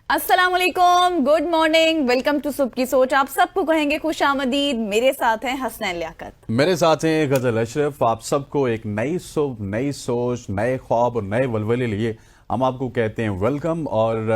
अस्सलाम वालेकुम, good morning, welcome to सुबह की सोच। आप सबको कहेंगे खुश आमदीद। मेरे साथ हैं हसनैन लियाकत, मेरे साथ हैं गजल अशरफ। आप सबको एक नई सुबह, नई सोच, नए ख्वाब और नए वलवले लिए हम आपको कहते हैं वेलकम। और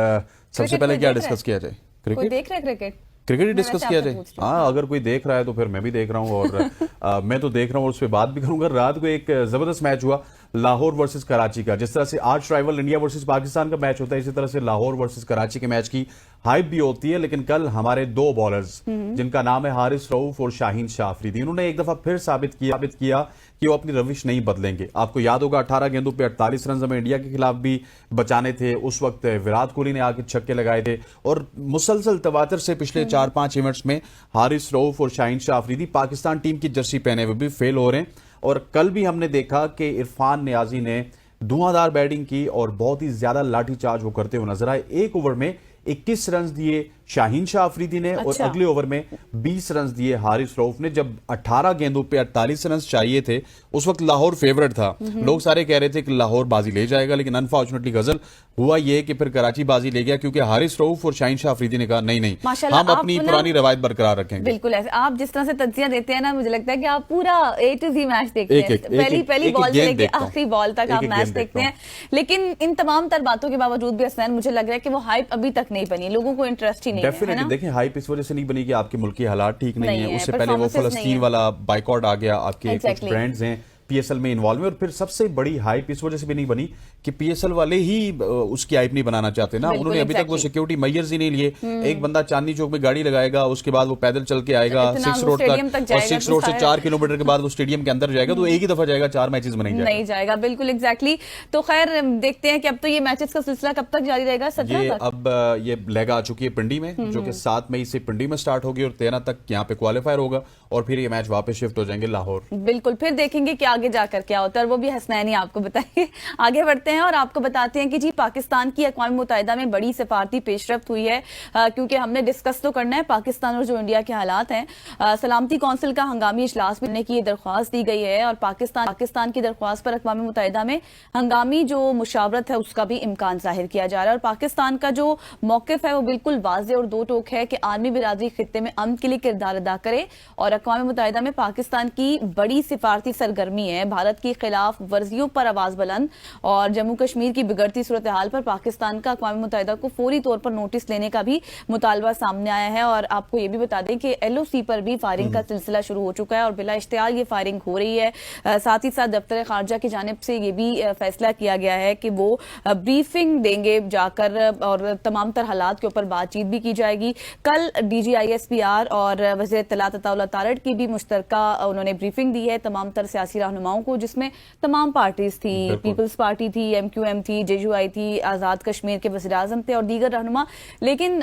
सबसे पहले क्या डिस्कस किया जाए? कोई देख रहा है क्रिकेट? क्रिकेट ही डिस्कस किया जाए। हाँ, अगर कोई देख रहा है तो फिर मैं भी देख रहा हूँ और मैं तो देख रहा हूँ और उस पर बात भी करूंगा। रात को एक जबरदस्त मैच हुआ लाहौर वर्सेस कराची का। जिस तरह से आज ट्राइबल इंडिया वर्सेस पाकिस्तान का मैच होता है, इसी तरह से लाहौर वर्सेस कराची के मैच की हाइप भी होती है। लेकिन कल हमारे दो बॉलर्स जिनका नाम है हारिस रऊफ और शाहीन शाह अफरीदी, उन्होंने एक दफा फिर साबित किया कि वो अपनी रविश नहीं बदलेंगे। आपको याद होगा 18 गेंदों पे 48 रन हमें इंडिया के खिलाफ भी बचाने थे। उस वक्त विराट कोहली ने आके छक्के लगाए थे और मुसलसल तवातर से पिछले 4-5 इवेंट्स में हारिस रऊफ और शाहीन शाह अफरीदी पाकिस्तान टीम की जर्सी पहने हुए भी फेल हो रहे हैं। और कल भी हमने देखा कि इरफान नियाजी ने धुआंधार बैटिंग की और बहुत ही ज्यादा लाठीचार्ज वो करते हुए नजर आए। एक ओवर में 21 रन दिए शाहीन शाह अफरीदी ने और अगले ओवर में 20 रन दिए हारिस रऊफ ने। जब 18 गेंदों पे 48 रन चाहिए थे, उस वक्त लाहौर फेवरेट था। लोग सारे कह रहे थे कि लाहौर बाजी ले जाएगा, लेकिन अनफॉर्चुनेटली गजल हुआ ये कि फिर कराची बाजी ले गया, क्योंकि हारिस रऊफ और शाहीन शाह अफरीदी ने कहा नहीं हम अपनी पुरानी रवायत बरकरार रखेंगे। बिल्कुल ऐसे आप जिस तरह से तज्जिया देते हैं ना, मुझे लगता है कि आप पूरा A to Z मैच देखते हैं, पहली बॉल से लेके आखिरी बॉल तक आप मैच देखते हैं। लेकिन इन तमाम तर बातों के बावजूद भी हसनैन, मुझे लग रहा है कि वो हाइप अभी तक नहीं बनी, लोगों को इंटरेस्ट ही नहीं है। देखिए, हाइप इस वजह से नहीं बनी कि आपके मुल्क की हालात ठीक नहीं है। उससे पहले वो फलस्तीन वाला बाइकआउट आ गया, आपके कुछ ब्रांड्स हैं पीएसएल में इन्वॉल्व है। और फिर सबसे बड़ी हाइप इस वजह से भी नहीं बनी कि पीएसएल वाले ही उसकी हाइप नहीं बनाना चाहते ना। उन्होंने अभी तक वो सिक्योरिटी मेजर्स ही नहीं लिए। एक बंदा चांदनी चौक में गाड़ी लगाएगा, उसके बाद वो पैदल चल के आएगा 6 रोड तक, और 6 रोड से 4 किलोमीटर के बाद वो स्टेडियम के अंदर जाएगा। तो एक ही दफा जाएगा, 4 मैचेस में नहीं जाएगा। बिल्कुल एग्जैक्टली। तो खैर देखते हैं कि अब तो ये मैचेस का सिलसिला कब तक जारी रहेगा? 17 तक। अब ये लेग आ चुकी है पिंडी में, जो कि 7 मई से पिंडी में स्टार्ट होगी और 13 तक यहाँ पे क्वालिफायर होगा और फिर ये मैच वापस शिफ्ट हो जाएंगे लाहौर। बिल्कुल, फिर देखेंगे कि आगे जाकर क्या होता है, वो भी हसनैन ही आपको बताइए। आगे बढ़ते हैं और आपको बताते हैं कि जी पाकिस्तान की अक़वाम मुत्तहिदा में बड़ी सिफारती पेशरफ्त हुई है, क्योंकि हमने डिस्कस तो करना है पाकिस्तान और जो इंडिया के हालात हैं। सलामती कौंसिल का हंगामी इजलास करने की दरख्वास्त दी गई है और पाकिस्तान की दरख्वास्त पर अक़वाम मुत्तहिदा में हंगामी जो मुशावरत है उसका भी इम्कान जाहिर किया जा रहा है। और पाकिस्तान का जो मौक़िफ़ है वो बिल्कुल वाज़ेह और दो टोक है कि आलमी बिरादरी खित्ते में अमन के लिए किरदार अदा करे। और अक़वाम मुत्तहिदा में पाकिस्तान की बड़ी सिफारती सरगर्मी है भारत के खिलाफ वर्जियों पर आवाज बुलंद और जम्मू कश्मीर की बिगड़ती सूरत हाल पर पाकिस्तान का अक़वाम मुत्तहिदा को फौरी तौर पर नोटिस लेने का भी मुतालबा सामने आया है। और आपको ये भी बता दें कि LOC पर भी फायरिंग का सिलसिला शुरू हो चुका है और बिला इश्तिहार ये फायरिंग हो रही है। साथ ही साथ दफ्तर खारजा की जानिब से ये भी फैसला किया गया है कि वो ब्रीफिंग देंगे जाकर और तमाम तर हालात के ऊपर बातचीत भी की जाएगी। कल DGISPR और वज़ीर इत्तलात अताउल्लाह तारड़ की भी मुश्तरका उन्होंने ब्रीफिंग दी है तमाम तर सियासी रहनुमाओं को, जिसमें तमाम पार्टीज थी, पीपल्स पार्टी थी, MQM थी, JUI थी, आजाद कश्मीर के वज़ीर आज़म थे और दीगर रहनुमा। लेकिन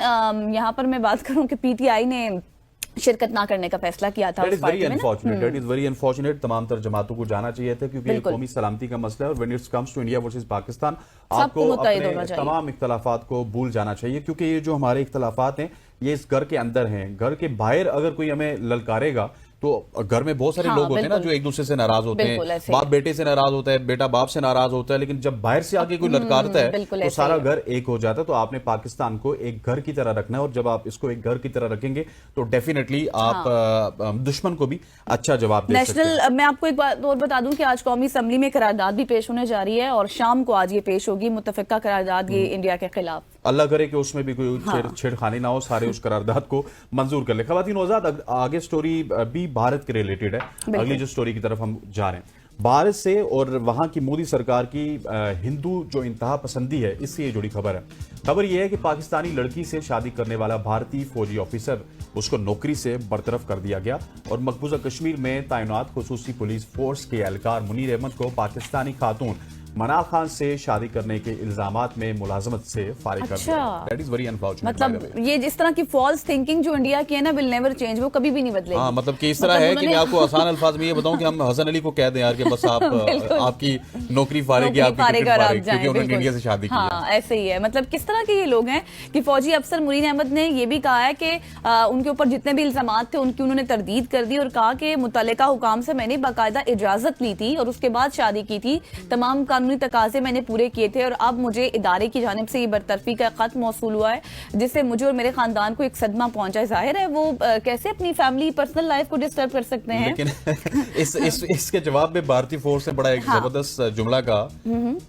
यहाँ पर मैं बात करूं कि PTI ने शिरकत ना करने का फैसला किया था। That is very unfortunate। तमाम तर जमातों को जाना चाहिए था, क्योंकि कौमी सलामती का मसला है और when it comes to India versus Pakistan, आपको अपने तमाम इख्तलाफात को भूल जाना चाहिए। क्योंकि ये जो हमारे इख्तलाफात हैं ये इस घर के अंदर हैं। घर के बाहर अगर कोई हमें ललकारेगा तो घर में बहुत सारे लोग होते हैं ना जो एक दूसरे से नाराज होते हैं। बाप बेटे से नाराज होता है, बेटा बाप से नाराज होता है, लेकिन जब बाहर से आके कोई ललकारता है तो सारा घर एक हो जाता है। तो आपने पाकिस्तान को एक घर की तरह रखना है और जब आप इसको एक घर की तरह रखेंगे तो डेफिनेटली आप दुश्मन को भी अच्छा जवाब दे सकते हैं। मैं आपको एक बात और बता दूं कि आज कौमी असम्बली में करारदाद भी पेश होने जा रही है और शाम को आज ये पेश होगी, मुत्तफिका करारदाद ये इंडिया के खिलाफ। अल्लाह करे कि उसमें भी कोई छेड़खानी ना हो, सारे उस करारदाद को मंजूर कर ले। खवातीन आजाद, आगे स्टोरी भी भारत के रिलेटेड है। अगली जो स्टोरी की तरफ हम जा रहे हैं भारत से और वहां की मोदी सरकार की हिंदू जो इंतहा पसंदी है, इससे ये जुड़ी खबर है। खबर यह है कि पाकिस्तानी लड़की से शादी करने वाला भारतीय फौजी ऑफिसर, उसको नौकरी से बरतरफ कर दिया गया और मकबूजा कश्मीर में तैनात खुसूसी पुलिस फोर्स के एहलकार मुनीर अहमद को पाकिस्तानी खातून मना खान से शादी करने के इल्जामात में मुलाजमत से फारिग कर दिया। That is very unfortunate. मतलब ये जिस तरह की फॉल्स थिंकिंग जो इंडिया की है ना, विल नेवर चेंज, वो कभी भी नहीं बदलेगी। हाँ, मतलब कि इस तरह है कि मैं आपको आसान अल्फाज में ये बताऊं कि हम हसन अली को कह दें यार कि बस आप आपकी नौकरी फारिग या आपकी टिकट फारिग, क्योंकि उन्होंने इंडिया से शादी की है। ऐसे ही है। मतलब किस तरह के ये लोग हैं कि फौजी अफसर मुनीर अहमद ने ये भी कहा है कि उनके ऊपर जितने भी इल्जामात थे उनकी उन्होंने तरदीद कर दी और कहा कि मुतल्लिका हुकाम से मैंने बाकायदा इजाजत ली थी और उसके बाद शादी की थी। तमाम कानूनी तकाजे मैंने पूरे किए थे और अब मुझे इदारे की जानिब से ये बरतरफी का खत मौसूल हुआ है, जिससे मुझे और मेरे खानदान को एक सदमा पहुंचा है। जाहिर है वो कैसे अपनी फैमिली पर्सनल लाइफ को डिस्टर्ब कर सकते हैं। लेकिन इसके जवाब में भारतीय फोर्स ने बड़ा एक जबरदस्त जुमला का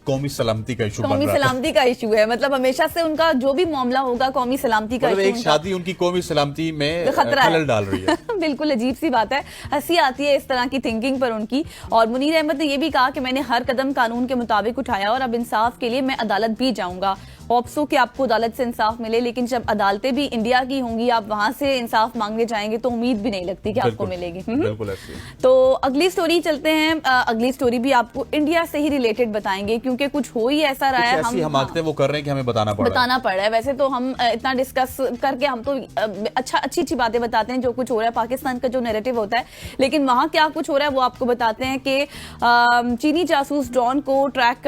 कौमी सलामती का इशू बन रहा कौमी सलामती का इशू है, मतलब हमेशा से उनका जो भी मामला होगा कौमी सलामती का इशू, एक शादी उनकी कौमी सलामती में खलल डाल रही है। बिल्कुल अजीब सी बात है, हंसी आती है इस तरह की थिंकिंग पर उनकी। और मुनीर अहमद ने यह भी कहा कि मैंने हर कदम कानून के मुताबिक उठाया और अब इंसाफ के लिए मैं अदालत भी जाऊंगा। होप्सो कि आपको अदालत से इंसाफ मिले, लेकिन जब अदालतें भी इंडिया की होंगी, आप वहां से इंसाफ मांगने जाएंगे तो उम्मीद भी नहीं लगती कि आपको मिलेगी। बिल्कुल ऐसे। तो अगली स्टोरी चलते हैं। अगली स्टोरी भी आपको इंडिया से ही रिलेटेड बताएंगे, क्योंकि कुछ हो ही ऐसा रहा है, हम आखते वो कर रहे हैं कि हमें बताना पड़ रहा है। वैसे तो हम इतना डिस्कस करके हम तो अच्छी बातें बताते हैं जो कुछ हो रहा है, पाकिस्तान का जो नैरेटिव होता है, लेकिन वहां क्या कुछ हो रहा है वो आपको बताते हैं कि चीनी जासूस ड्रोन को ट्रैक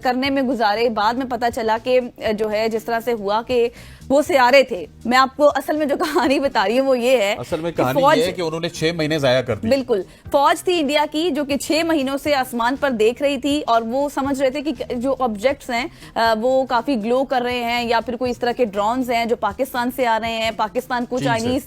करने में गुजारे, बाद में पता चला कि जो है जिस तरह से हुआ कि वो सियारे थे। मैं आपको असल में जो कहानी बता रही हूँ वो ये है, असल में कहानी ये है कि उन्होंने 6 महीने जाया कर दिए। बिल्कुल, फौज थी इंडिया की जो कि 6 महीनों से आसमान पर देख रही थी और वो समझ रहे थे कि जो ऑब्जेक्ट्स हैं वो काफी ग्लो कर रहे हैं या फिर कोई इस तरह के ड्रोन्स हैं जो पाकिस्तान से आ रहे हैं, पाकिस्तान को चाइनीज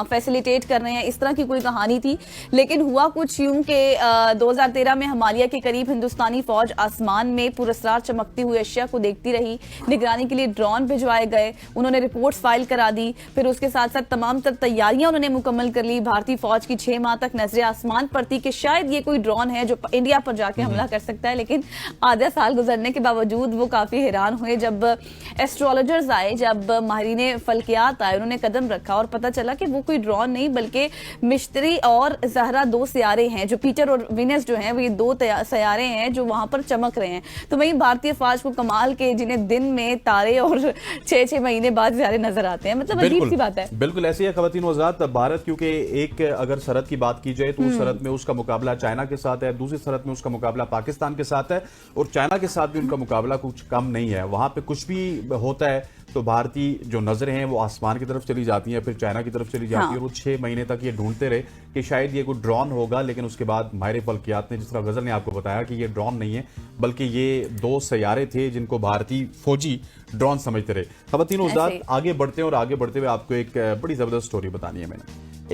फैसिलिटेट कर रहे हैं, इस तरह की कोई कहानी थी। लेकिन हुआ कुछ यूं कि 2013 में हिमालय के करीब हिंदुस्तानी फौज आसमान में पुरस्कार चमकती हुई अशिया को देखती रही, निगरानी के लिए ड्रोन भिजवाए गए, उन्होंने रिपोर्ट्स फाइल करा दी, फिर उसके साथ साथ तमाम तैयारियां उन्होंने मुकम्मल कर ली। भारतीय फौज की 6 माह तक नजरें आसमान पर थी कि शायद ये कोई ड्रोन है जो इंडिया पर जाके हमला कर सकता है, लेकिन आधा साल गुजरने के बावजूद वो काफी हैरान हुए जब एस्ट्रोलॉजर्स आए, जब माहिरीन फल्कियात आए, उन्होंने कदम रखा और पता चला कि वो कोई ड्रोन नहीं बल्कि मिश्तरी और ज़हरा 2 सियारे हैं, जो पीटर और विनस जो हैं वो ये 2 सियारे हैं जो वहां पर चमक रहे हैं। तो वही भारतीय फौज को कमाल के जिन्हें दिन में तारे और 6-6 महीने बाद सियारे नजर आते हैं, मतलब अजीब सी बात है। बिल्कुल ऐसी है ख़वातीन वज़ात। भारत क्योंकि एक अगर सरहद की बात की जाए तो उस सरहद में उसका मुकाबला चाइना के साथ है, दूसरी सरहद में उसका मुकाबला पाकिस्तान के साथ है और चाइना के साथ भी उनका मुकाबला कुछ कम नहीं है। वहां पे कुछ भी होता है तो भारतीय जो नजरें हैं वो आसमान की तरफ चली जाती हैं, फिर चाइना की तरफ चली जाती है और वो 6 महीने तक ये ढूंढते रहे कि शायद ये कोई ड्रोन होगा, लेकिन उसके बाद माहिर फल्कियात ने, जिस तरह गजल ने आपको बताया, कि ये ड्रोन नहीं है बल्कि ये 2 सैयारे थे जिनको भारतीय फौजी ड्रोन समझते रहे। ख़वातीन उस्ताद, आगे बढ़ते हैं और आगे बढ़ते हुए आपको एक बड़ी जबरदस्त स्टोरी बतानी है मैंने।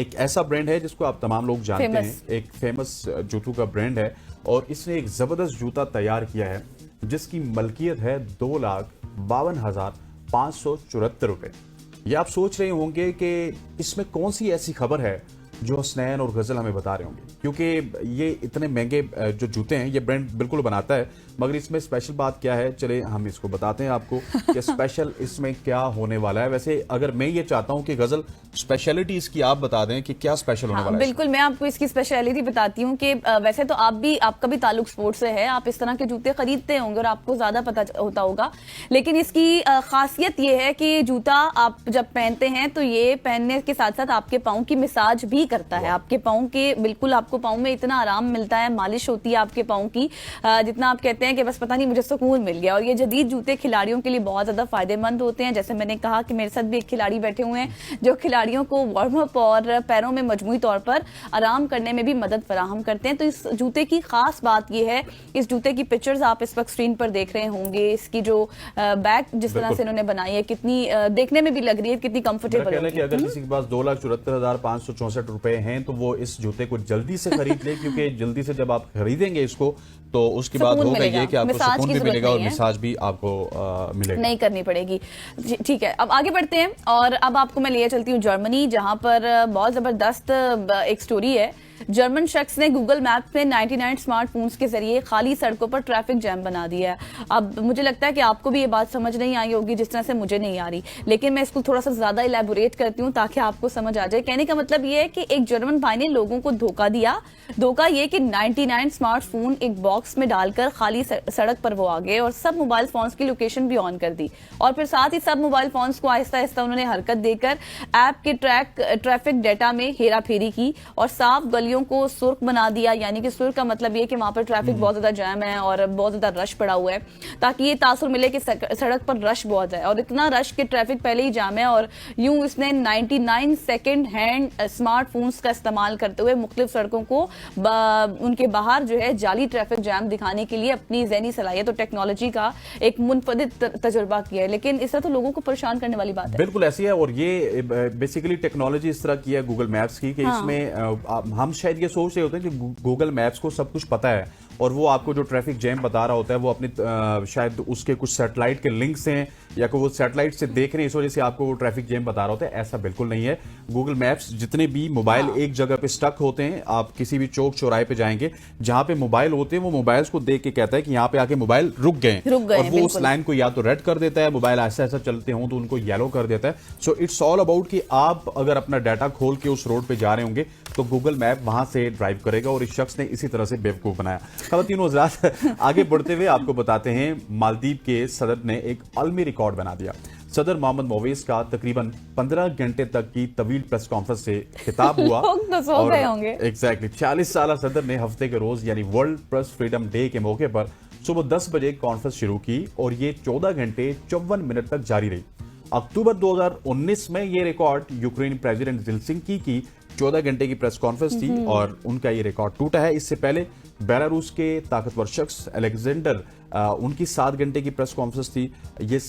एक ऐसा ब्रांड है जिसको आप तमाम लोग जानते हैं, एक फेमस जूतों का ब्रांड है और इसने एक जबरदस्त जूता तैयार किया है जिसकी मलकियत है 2,52,574 रुपए। ये आप सोच रहे होंगे कि इसमें कौन सी ऐसी खबर है जो हसनैन और गजल हमें बता रहे होंगे, क्योंकि ये इतने महंगे जो जूते हैं ये ब्रांड बिल्कुल बनाता है, मगर इसमें स्पेशल बात क्या है, चले हम इसको बताते हैं आपको कि स्पेशल इसमें क्या होने वाला है। वैसे अगर मैं ये चाहता हूं कि गजल स्पेशलिटी इसकी आप बता दें कि क्या स्पेशल होने वाला है। बिल्कुल, मैं आपको इसकी स्पेशलिटी बताती हूँ कि वैसे तो आपका भी ताल्लुक स्पोर्ट्स से है, आप इस तरह के जूते खरीदते होंगे और आपको ज्यादा पता होता होगा, लेकिन इसकी खासियत ये है कि जूता आप जब पहनते हैं तो ये पहनने के साथ साथ आपके पाँव की मिसाज भी करता है, आपके पाँव के बिल्कुल आपको पाँव में इतना आराम मिलता है, मालिश होती है आपके पाँव की, जितना आप कहते हैं कि बस पता नहीं मुझे सुकून मिल गया। और ये जदीद जूते खिलाड़ियों के लिए बहुत ज्यादा फायदेमंद होते हैं। जैसे मैंने कहा कि मेरे साथ भी एक खिलाड़ी बैठे हुए हैं जो खिलाड़ियों को वार्म अप और पैरों में मजमूई तौर पर आराम करने में भी मदद फराहम करते हैं। तो इस जूते की खास बात यह है, इस जूते की पिक्चर्स आप इस वक्त स्क्रीन पर देख रहे होंगे, इसकी जो बैक जिस तरह से इन्होंने बनाई है कितनी देखने में भी लग रही है, कितनी कंफर्टेबल है। कि अगर किसी के पास 2,74,564 रुपए हैं तो वो इस जूते को जल्दी से खरीद ले, क्योंकि जल्दी से जब आप खरीदेंगे इसको तो उसके बाद होगा ये कि आपको सुकून भी मिलेगा और मसाज भी आपको मिलेगा, नहीं करनी पड़ेगी। ठीक है, अब आगे बढ़ते हैं और अब आपको मैं लिए चलती हूँ जर्मनी, जहां पर बहुत जबरदस्त एक स्टोरी है। जर्मन शख्स ने गूगल मैप में 99 स्मार्टफोन्स के जरिए खाली सड़कों पर ट्रैफिक जैम बना दिया है। अब मुझे लगता है कि आपको भी ये बात समझ नहीं आई होगी जिस तरह से मुझे नहीं आ रही, लेकिन मैं इसको थोड़ा सा ज्यादा इलेबोरेट करती हूँ ताकि आपको समझ आ जाए। कहने का मतलब ये है कि एक जर्मन भाई ने लोगों को धोखा दिया। धोखा ये कि 99 स्मार्टफोन एक बॉक्स में डालकर खाली सड़क पर वो आ गए और सब मोबाइल फोन्स की लोकेशन भी ऑन कर दी और फिर साथ ही सब मोबाइल फोन्स को आहिस्ता आहिस्ता उन्होंने हरकत देकर ऐप के ट्रैफिक डेटा में हेरा फेरी की और साफ गलियों गलियों को सुर्ख बना दिया, यानी कि सुर्ख का मतलब ये कि वहां पर ट्रैफिक बहुत ज्यादा जैम है और बहुत ज्यादा रश पड़ा हुआ है, ताकि ये तासुर मिले कि सड़क पर रश बहुत है। और इतना रश के ट्रैफिक पहले ही जाम है, और यूं इसने 99 सेकेंड हैंड स्मार्टफोन्स का इस्तेमाल करते हुए मुख्तलिफ सड़कों को उनके बाहर जो है जाली ट्रैफिक जैम दिखाने के लिए अपनी ज़हनी सलाहियत और टेक्नोलॉजी का एक मुनफरिद तजुर्बा किया है। लेकिन इससे तो लोगों को परेशान करने वाली बात है। बिल्कुल ऐसी है, और ये बेसिकली टेक्नोलॉजी इस तरह की है गूगल मैप्स की कि इसमें हम शायद ये सोच रहे होते हैं कि गूगल मैप्स को सब कुछ पता है और वो आपको जो ट्रैफिक जैम बता रहा होता है वो अपनी शायद उसके कुछ सैटेलाइट के लिंक्स हैं या कोई वो सैटेलाइट से देख रहे हैं, इस वजह से आपको वो ट्रैफिक जैम बता रहा होता है। ऐसा बिल्कुल नहीं है। गूगल मैप्स जितने भी मोबाइल एक जगह पे स्टक होते हैं, आप किसी भी चौक चौराहे पे जाएंगे जहां पे मोबाइल होते हैं, वो मोबाइल्स को देख के कहता है कि यहाँ पे आके मोबाइल रुक गए, और वो उस लाइन को या तो रेड कर देता है, मोबाइल ऐसा ऐसा चलते हो तो उनको येलो कर देता है। सो इट्स ऑल अबाउट कि आप अगर अपना डाटा खोल के उस रोड पे जा रहे होंगे तो गूगल मैप वहां से ड्राइव करेगा, और इस शख्स ने इसी तरह से बेवकूफ बनाया। खवातीन व हज़रात, आगे बढ़ते हुए आपको बताते हैं मालदीव के सदर ने एक आलमी रिकॉर्ड बना दिया। सदर मोहम्मद मोवेस का तकरीबन 15 घंटे तक की तवील प्रेस कॉन्फ्रेंस से खिताब हुआ। तो सो गए होंगे। एग्जैक्टली 40 साल सदर ने हफ्ते के रोज यानी वर्ल्ड प्रेस फ्रीडम डे के मौके पर सुबह 10 बजे कॉन्फ्रेंस शुरू की और ये 14 घंटे 54 मिनट तक जारी रही। अक्टूबर 2019 में ये रिकॉर्ड यूक्रेन प्रेसिडेंट ज़ेलेंस्की की 14 घंटे की प्रेस कॉन्फ्रेंस थी और उनका ये रिकॉर्ड टूटा है। इससे पहले बेलारूस के ताकतवर शख्स अलेक्जेंडर उनकी 7 घंटे की प्रेस कॉन्फ्रेंस थी। ये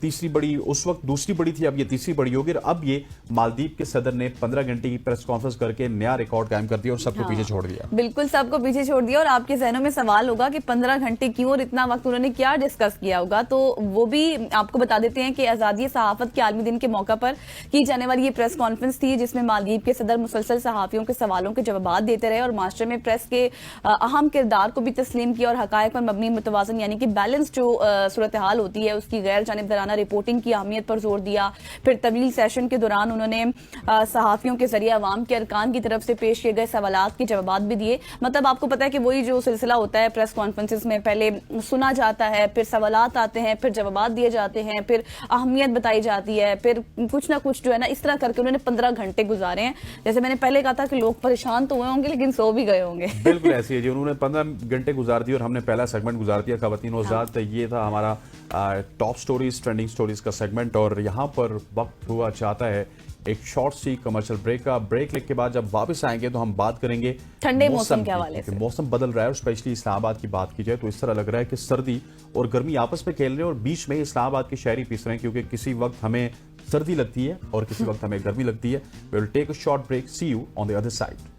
तीसरी बड़ी, उस वक्त दूसरी बड़ी थी, अब ये तीसरी बड़ी होगी। अब ये मालदीव के सदर ने 15 घंटे की प्रेस कॉन्फ्रेंस करके नया रिकॉर्ड कायम कर दिया और सबको पीछे छोड़ दिया। बिल्कुल सबको पीछे छोड़ दिया। और आपके जहनों में सवाल होगा कि 15 घंटे क्यों और इतना वक्त उन्होंने क्या डिस्कस किया होगा, तो वो भी आपको बता देते हैं कि आजादी सहाफत के आलमी दिन के मौका पर की जाने वाली ये प्रेस कॉन्फ्रेंस थी, जिसमें मालदीव के सदर मुसलसल सहाफियों के सवालों के जवाब देते रहे और मास्टर में प्रेस के अहम किरदार को भी तस्लीम किया और हकायक पर मबनी मुतवाज़न यानी कि बैलेंस जो सूरत हाल होती है उसकी गैर जानिबदाराना रिपोर्टिंग की अहमियत पर जोर दिया। फिर तवील सेशन के दौरान उन्होंने सहाफियों के जरिए अवाम के अरकान की तरफ से पेश किए गए सवालात के जवाब भी दिए। मतलब आपको पता है कि वही जो सिलसिला होता है प्रेस कॉन्फ्रेंसेस में, पहले सुना जाता है, फिर सवालात आते हैं, फिर जवाब दिए जाते हैं, फिर अहमियत बताई जाती है, फिर कुछ ना कुछ जो है ना इस तरह करके उन्होंने 15 घंटे गुजारे हैं। जैसे मैंने पहले कहा था कि लोग परेशान तो हुए होंगे लेकिन सो भी गए होंगे। बिल्कुल ऐसी है जी, उन्होंने 15 घंटे गुजार दिए और हमने पहला सेगमेंट गुजार दिया खवातीन व हज़रात। ये था हमारा टॉप स्टोरीज, ट्रेंडिंग स्टोरीज का सेगमेंट, और यहाँ पर वक्त हुआ चाहता है एक शॉर्ट सी कमर्शियल ब्रेक का। ब्रेक लेने के बाद जब वापस आएंगे तो हम बात करेंगे ठंडे मौसम के हवाले से। मौसम बदल रहा है और स्पेशली इस्लामाबाद की बात की जाए तो इस तरह लग रहा है कि सर्दी और गर्मी आपस में खेल रहे हैं और बीच में इस्लामाबाद के शहरी पीस रहे हैं, क्योंकि किसी वक्त हमें सर्दी लगती है और किसी वक्त हमें गर्मी लगती है। We will take a short break, see you on the other side.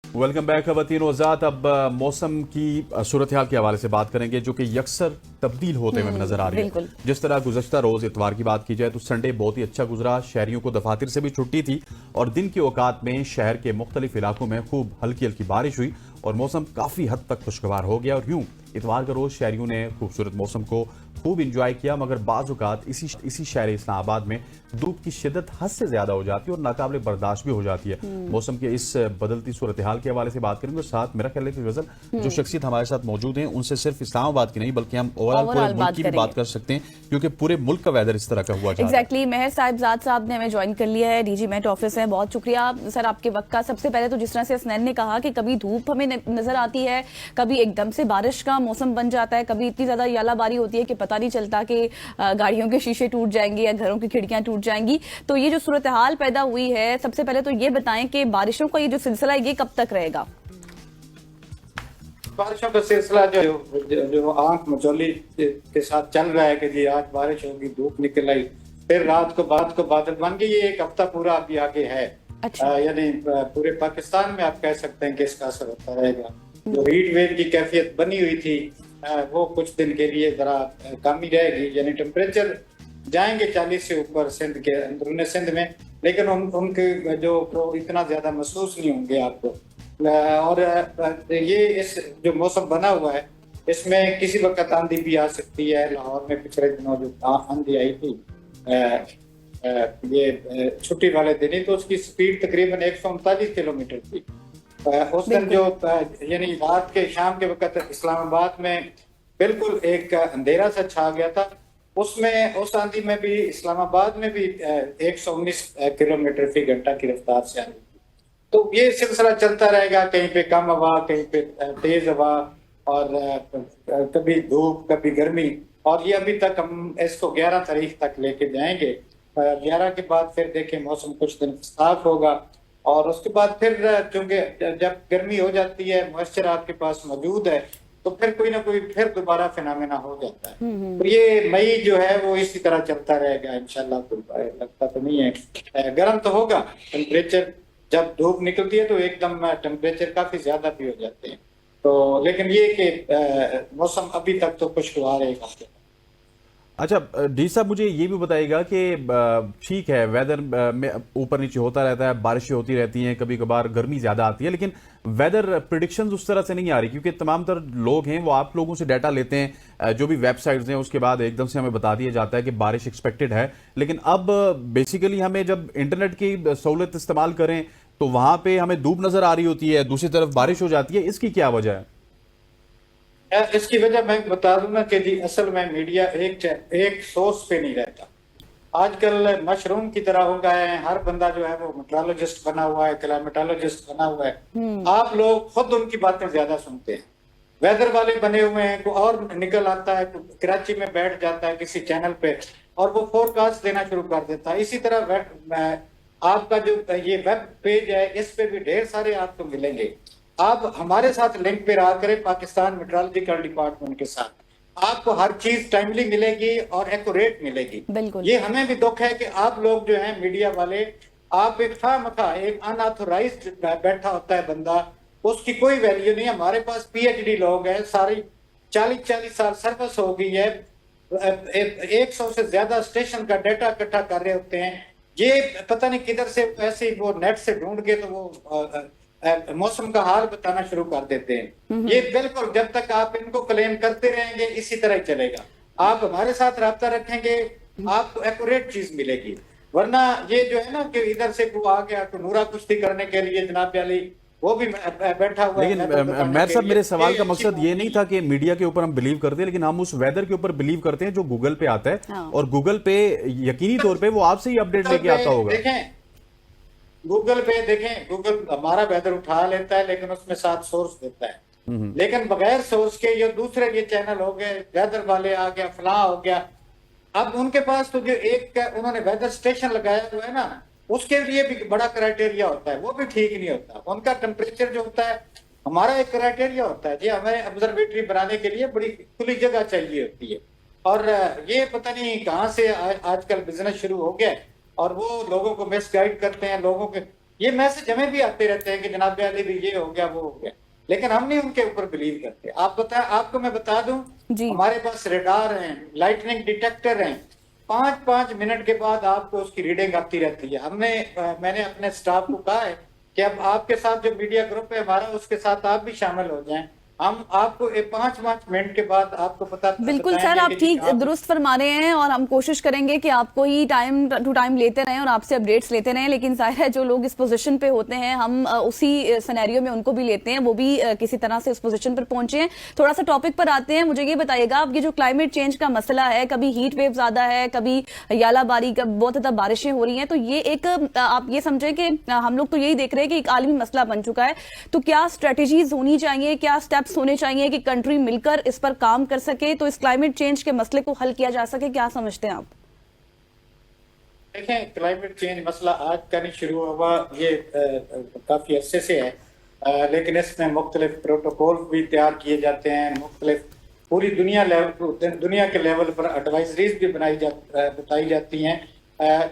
Welcome back खवातीन व हज़रात। अब मौसम की सूरत हाल के हवाले से बात करेंगे जो कि यकसर तब्दील होते हुए नजर आ रही है। जिस तरह गुज़श्ता रोज इतवार की बात की जाए तो संडे बहुत ही अच्छा गुजरा, शहरियों को दफातर से भी छुट्टी थी और दिन के औकात में शहर के मुख्तलिफ इलाकों में खूब हल्की हल्की बारिश हुई और मौसम काफी हद तक खुशगवार हो गया। और यूं इतवार का रोज शहरियों ने खूबसूरत मौसम को खूब इंजॉय किया, मगर बाज़ औक़ात इसी शहर इस्लामाबाद में धूप की शिद्दत हद से ज्यादा हो जाती है और नाकाबिल बर्दाश्त भी हो जाती है। मौसम के इस बदलती सूरत हाल के हवाले से बात करेंगे और साथ मेरा ख्याल है कि गजल जो शख्सियत हमारे साथ मौजूद हैं उनसे सिर्फ इस्लामाबाद की नहीं बल्कि हम ओवरऑल पूरे मुल्क की भी बात कर सकते हैं, क्योंकि पूरे मुल्क का वेदर इस तरह का हुआ। एग्जैक्टली मेहर साहिबजाद साहब ने हमें ज्वाइन कर लिया है, डीजी मेट ऑफिस है। बहुत शुक्रिया सर आपके वक्त का। सबसे पहले तो जिस तरह से हसनैन ने कहा कि कभी धूप हमें नजर आती है, कभी एकदम से बारिश का मौसम बन जाता है, कभी इतनी ज्यादा यालाबारी होती है कि पता नहीं चलता कि गाड़ियों के शीशे टूट जाएंगे या घरों की खिड़कियां टूट जाएंगी। तो ये जो सूरत हाल पैदा हुई है, सबसे पहले तो ये बताएं कि बारिशों का ये जो सिलसिला है ये कब तक रहेगा? बारिशों का सिलसिला जो आंख मचौली के साथ चल रहा है कि जी आज बारिश होगी, धूप निकल आई, फिर रात को बादल बन गई, ये एक हफ्ता पूरा अभी आगे है। अच्छा। यानी पूरे पाकिस्तान में आप कह सकते हैं कि इसका असर होता रहेगा। जो हीट वेव की कैफियत बनी हुई थी वो कुछ दिन के लिए जरा कम ही रहेगी, यानी टेम्परेचर जाएंगे 40 से ऊपर सिंध के अंदरूनी सिंध में, लेकिन उनके जो इतना ज्यादा महसूस नहीं होंगे आपको। और ये इस जो मौसम बना हुआ है इसमें किसी वक्त आंधी भी आ सकती है। लाहौर में पिछले दिनों जो आंधी आई थी ये छुट्टी वाले दिन ही, तो उसकी स्पीड तकरीबन 139 किलोमीटर थी। उस दिन जो यानी रात के शाम के वक्त इस्लामाबाद में बिल्कुल एक अंधेरा सा छा गया था, उसमें उस आंधी में भी इस्लामाबाद में भी 119 किलोमीटर फी घंटा की रफ्तार से आंधी। तो ये सिलसिला चलता रहेगा, कहीं पे कम हवा, कहीं पे तेज हवा, और कभी धूप कभी गर्मी। और ये अभी तक हम इसको 11 तारीख तक लेके जाएंगे। 11 के बाद फिर देखें मौसम कुछ दिन साफ होगा, और उसके बाद फिर चूंकि जब गर्मी हो जाती है, मॉइस्चर आपके पास मौजूद है, तो फिर कोई ना कोई फिर दोबारा फिनोमेना हो जाता है। तो ये मई जो है वो इसी तरह चलता रहेगा इंशाल्लाह। लगता तो नहीं है, गर्म तो होगा टेम्परेचर, जब धूप निकलती है तो एकदम टेम्परेचर काफी ज्यादा भी हो जाते हैं। तो लेकिन ये कि मौसम अभी तक तो खुशगवार रहेगा। अच्छा डी साहब, मुझे ये भी बताइएगा कि ठीक है वेदर में ऊपर नीचे होता रहता है, बारिशें होती रहती हैं, कभी कभार गर्मी ज्यादा आती है, लेकिन वेदर प्रिडिक्शंस उस तरह से नहीं आ रही, क्योंकि तमाम तर लोग हैं वो आप लोगों से डाटा लेते हैं, जो भी वेबसाइट्स हैं, उसके बाद एकदम से हमें बता दिया जाता है कि बारिश एक्सपेक्टेड है। लेकिन अब बेसिकली हमें जब इंटरनेट की सहूलत इस्तेमाल करें तो वहां पे हमें धूप नजर आ रही होती है, दूसरी तरफ बारिश हो जाती है। इसकी क्या वजह है? इसकी वजह मैं बता दूं ना कि जी असल में मीडिया एक सोर्स पे नहीं रहता। आजकल मशरूम की तरह हो गए हैं, हर बंदा जो है वो मेट्रोलॉजिस्ट बना हुआ है, क्लाइमेटोलॉजिस्ट बना हुआ है। आप लोग खुद उनकी बातें ज्यादा सुनते हैं। वेदर वाले बने हुए हैं, कोई और निकल आता है, कराची में बैठ जाता है किसी चैनल पे और वो फोरकास्ट देना शुरू कर देता है। इसी तरह आपका जो ये वेब पेज है, इस पे भी ढेर सारे आपको मिलेंगे। आप हमारे साथ लिंक पे रहा करें पाकिस्तान मेट्रोलॉजिकल डिपार्टमेंट के साथ, आपको हर चीज टाइमली मिलेगी और एक्यूरेट मिलेगी। ये हमें भी दुख है कि आप लोग जो हैं मीडिया वाले, आप एक खामखा एक अनऑथोराइज्ड बैठा होता है बंदा, उसकी कोई वैल्यू नहीं। हमारे पास पीएचडी लोग हैं, सारी 40 साल सर्विस हो गई है, 100 से ज्यादा स्टेशन का डाटा इकट्ठा कर रहे होते हैं। ये पता नहीं किधर से ऐसे वो नेट से ढूंढ के तो वो मौसम का हाल बताना शुरू कर देते हैं। ये बिल्कुल जब तक आप इनको क्लेम करते रहेंगे इसी तरह ही चलेगा। आप हमारे साथ रब्ता रखेंगे, आपको एक्यूरेट चीज मिलेगी। वरना ये जो है ना कि इधर से वो आ गया तो नूरा कुश्ती करने के लिए जनाब अली वो भी बैठा हुआ है। लेकिन मेहर साहब, मेरे सवाल का मकसद ये नहीं था कि मीडिया के ऊपर हम बिलीव करते हैं, लेकिन हम उस वेदर के ऊपर बिलीव करते हैं जो गूगल पे आता है। हाँ। और गूगल पे यकीनी तौर पे वो आपसे ही अपडेट लेके आता होगा। देखें गूगल पे, देखें गूगल हमारा वेदर उठा लेता है लेकिन उसमें साथ सोर्स देता है। लेकिन बगैर सोर्स के ये दूसरे ये चैनल हो गए, वेदर वाले आ गया, फलां हो गया, अब उनके पास तो जो एक उन्होंने वेदर स्टेशन लगाया हुआ है ना, उसके लिए भी बड़ा क्राइटेरिया होता है, वो भी ठीक नहीं होता। उनका टेम्परेचर जो होता है, हमारा एक क्राइटेरिया होता है जी, हमें ऑब्जर्वेटरी बनाने के लिए बड़ी खुली जगह चाहिए होती है। और ये पता नहीं कहाँ से आजकल बिजनेस शुरू हो गया और वो लोगों को मिसगाइड करते हैं। लोगों के ये मैसेज हमें भी आते रहते हैं कि जनाब अली भी ये हो गया वो हो गया, लेकिन हम नहीं उनके ऊपर बिलीव करते। आपको मैं बता दूं, हमारे पास रेडार हैं, लाइटनिंग डिटेक्टर हैं, 5-5 मिनट के बाद आपको उसकी रीडिंग आती रहती है। मैंने अपने स्टाफ को कहा है कि अब आपके साथ जो मीडिया ग्रुप है हमारा, उसके साथ आप भी शामिल हो जाएं। हम आपको 5-5 मिनट के बाद आपको पता बिल्कुल सर, आप ठीक दुरुस्त फरमा रहे हैं और हम कोशिश करेंगे कि आपको ही टाइम टू टाइम लेते रहें और आपसे अपडेट्स लेते रहें। लेकिन जाहिर है जो लोग इस पोजीशन पे होते हैं, हम उसी सिनेरियो में उनको भी लेते हैं, वो भी किसी तरह से उस पोजीशन पर पहुंचे हैं। थोड़ा सा टॉपिक पर आते हैं। मुझे ये बताइएगा, आप ये जो क्लाइमेट चेंज का मसला है, कभी हीट वेव ज्यादा है, कभी यालाबारी, बहुत ज्यादा बारिशें हो रही हैं, तो ये एक आप ये समझे कि हम लोग तो यही देख रहे हैं कि एक आलमी मसला बन चुका है। तो क्या स्ट्रेटेजीज होनी चाहिए, क्या स्टेप्स होने चाहिए कि कंट्री मिलकर इस पर काम कर सके तो इस क्लाइमेट चेंज के मसले को हल किया जा सके? क्या समझते हैं आप? देखें, क्लाइमेट चेंज मसला आज का नहीं शुरू हुआ, ये काफी अरसे से है, लेकिन इसमें मुख्तलिफ प्रोटोकॉल भी तैयार किए जाते हैं, मुख्तलिफ पूरी दुनिया के लेवल पर एडवाइजरीज भी बताई जाती हैं।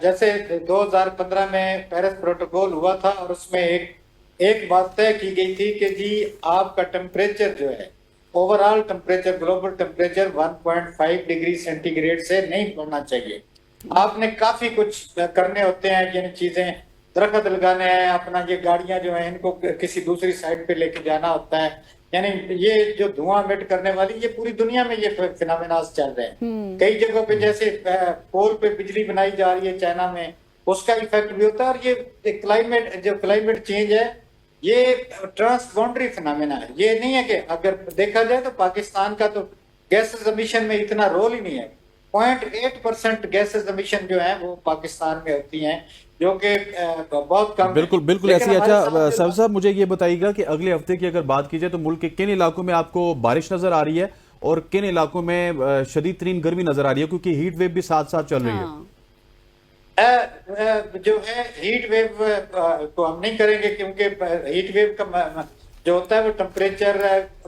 जैसे 2015 में पेरिस प्रोटोकॉल हुआ था और उसमें एक बात तय की गई थी कि जी आपका टेम्परेचर जो है, overall temperature, global temperature 1.5 degree centigrade से नहीं बढ़ना चाहिए। आपने काफी कुछ करने होते हैं, जिन चीजें दरख्त लगाने हैं, अपना ये गाड़ियां जो है इनको किसी दूसरी साइड पे लेके जाना होता है, यानी ये जो धुआं एमिट करने वाली, ये पूरी दुनिया में ये फिनोमेनास चल रहे हैं। कई जगहों पे जैसे पोल पे बिजली बनाई जा रही है चाइना में, उसका इफेक्ट भी होता है। और ये क्लाइमेट चेंज है, ये ट्रांसबाउंडरी फिनोमेना है। ये नहीं है कि अगर देखा जाए तो पाकिस्तान का तो गैसेस एमिशन में इतना रोल ही नहीं है। 0.8% गैसेस एमिशन जो है वो पाकिस्तान में होती हैं, जो कि बहुत कम। बिल्कुल बिल्कुल ऐसी। अच्छा सर साहब, मुझे ये बताइएगा कि अगले हफ्ते की अगर बात की जाए तो मुल्क के किन इलाकों में आपको बारिश नजर आ रही है और किन इलाकों में शदीद तरीन गर्मी नजर आ रही है, क्योंकि हीट वेव भी साथ साथ चल रही है। जो है हीट वेव को हम नहीं करेंगे, क्योंकि हीट वेव का जो होता है वो टेम्परेचर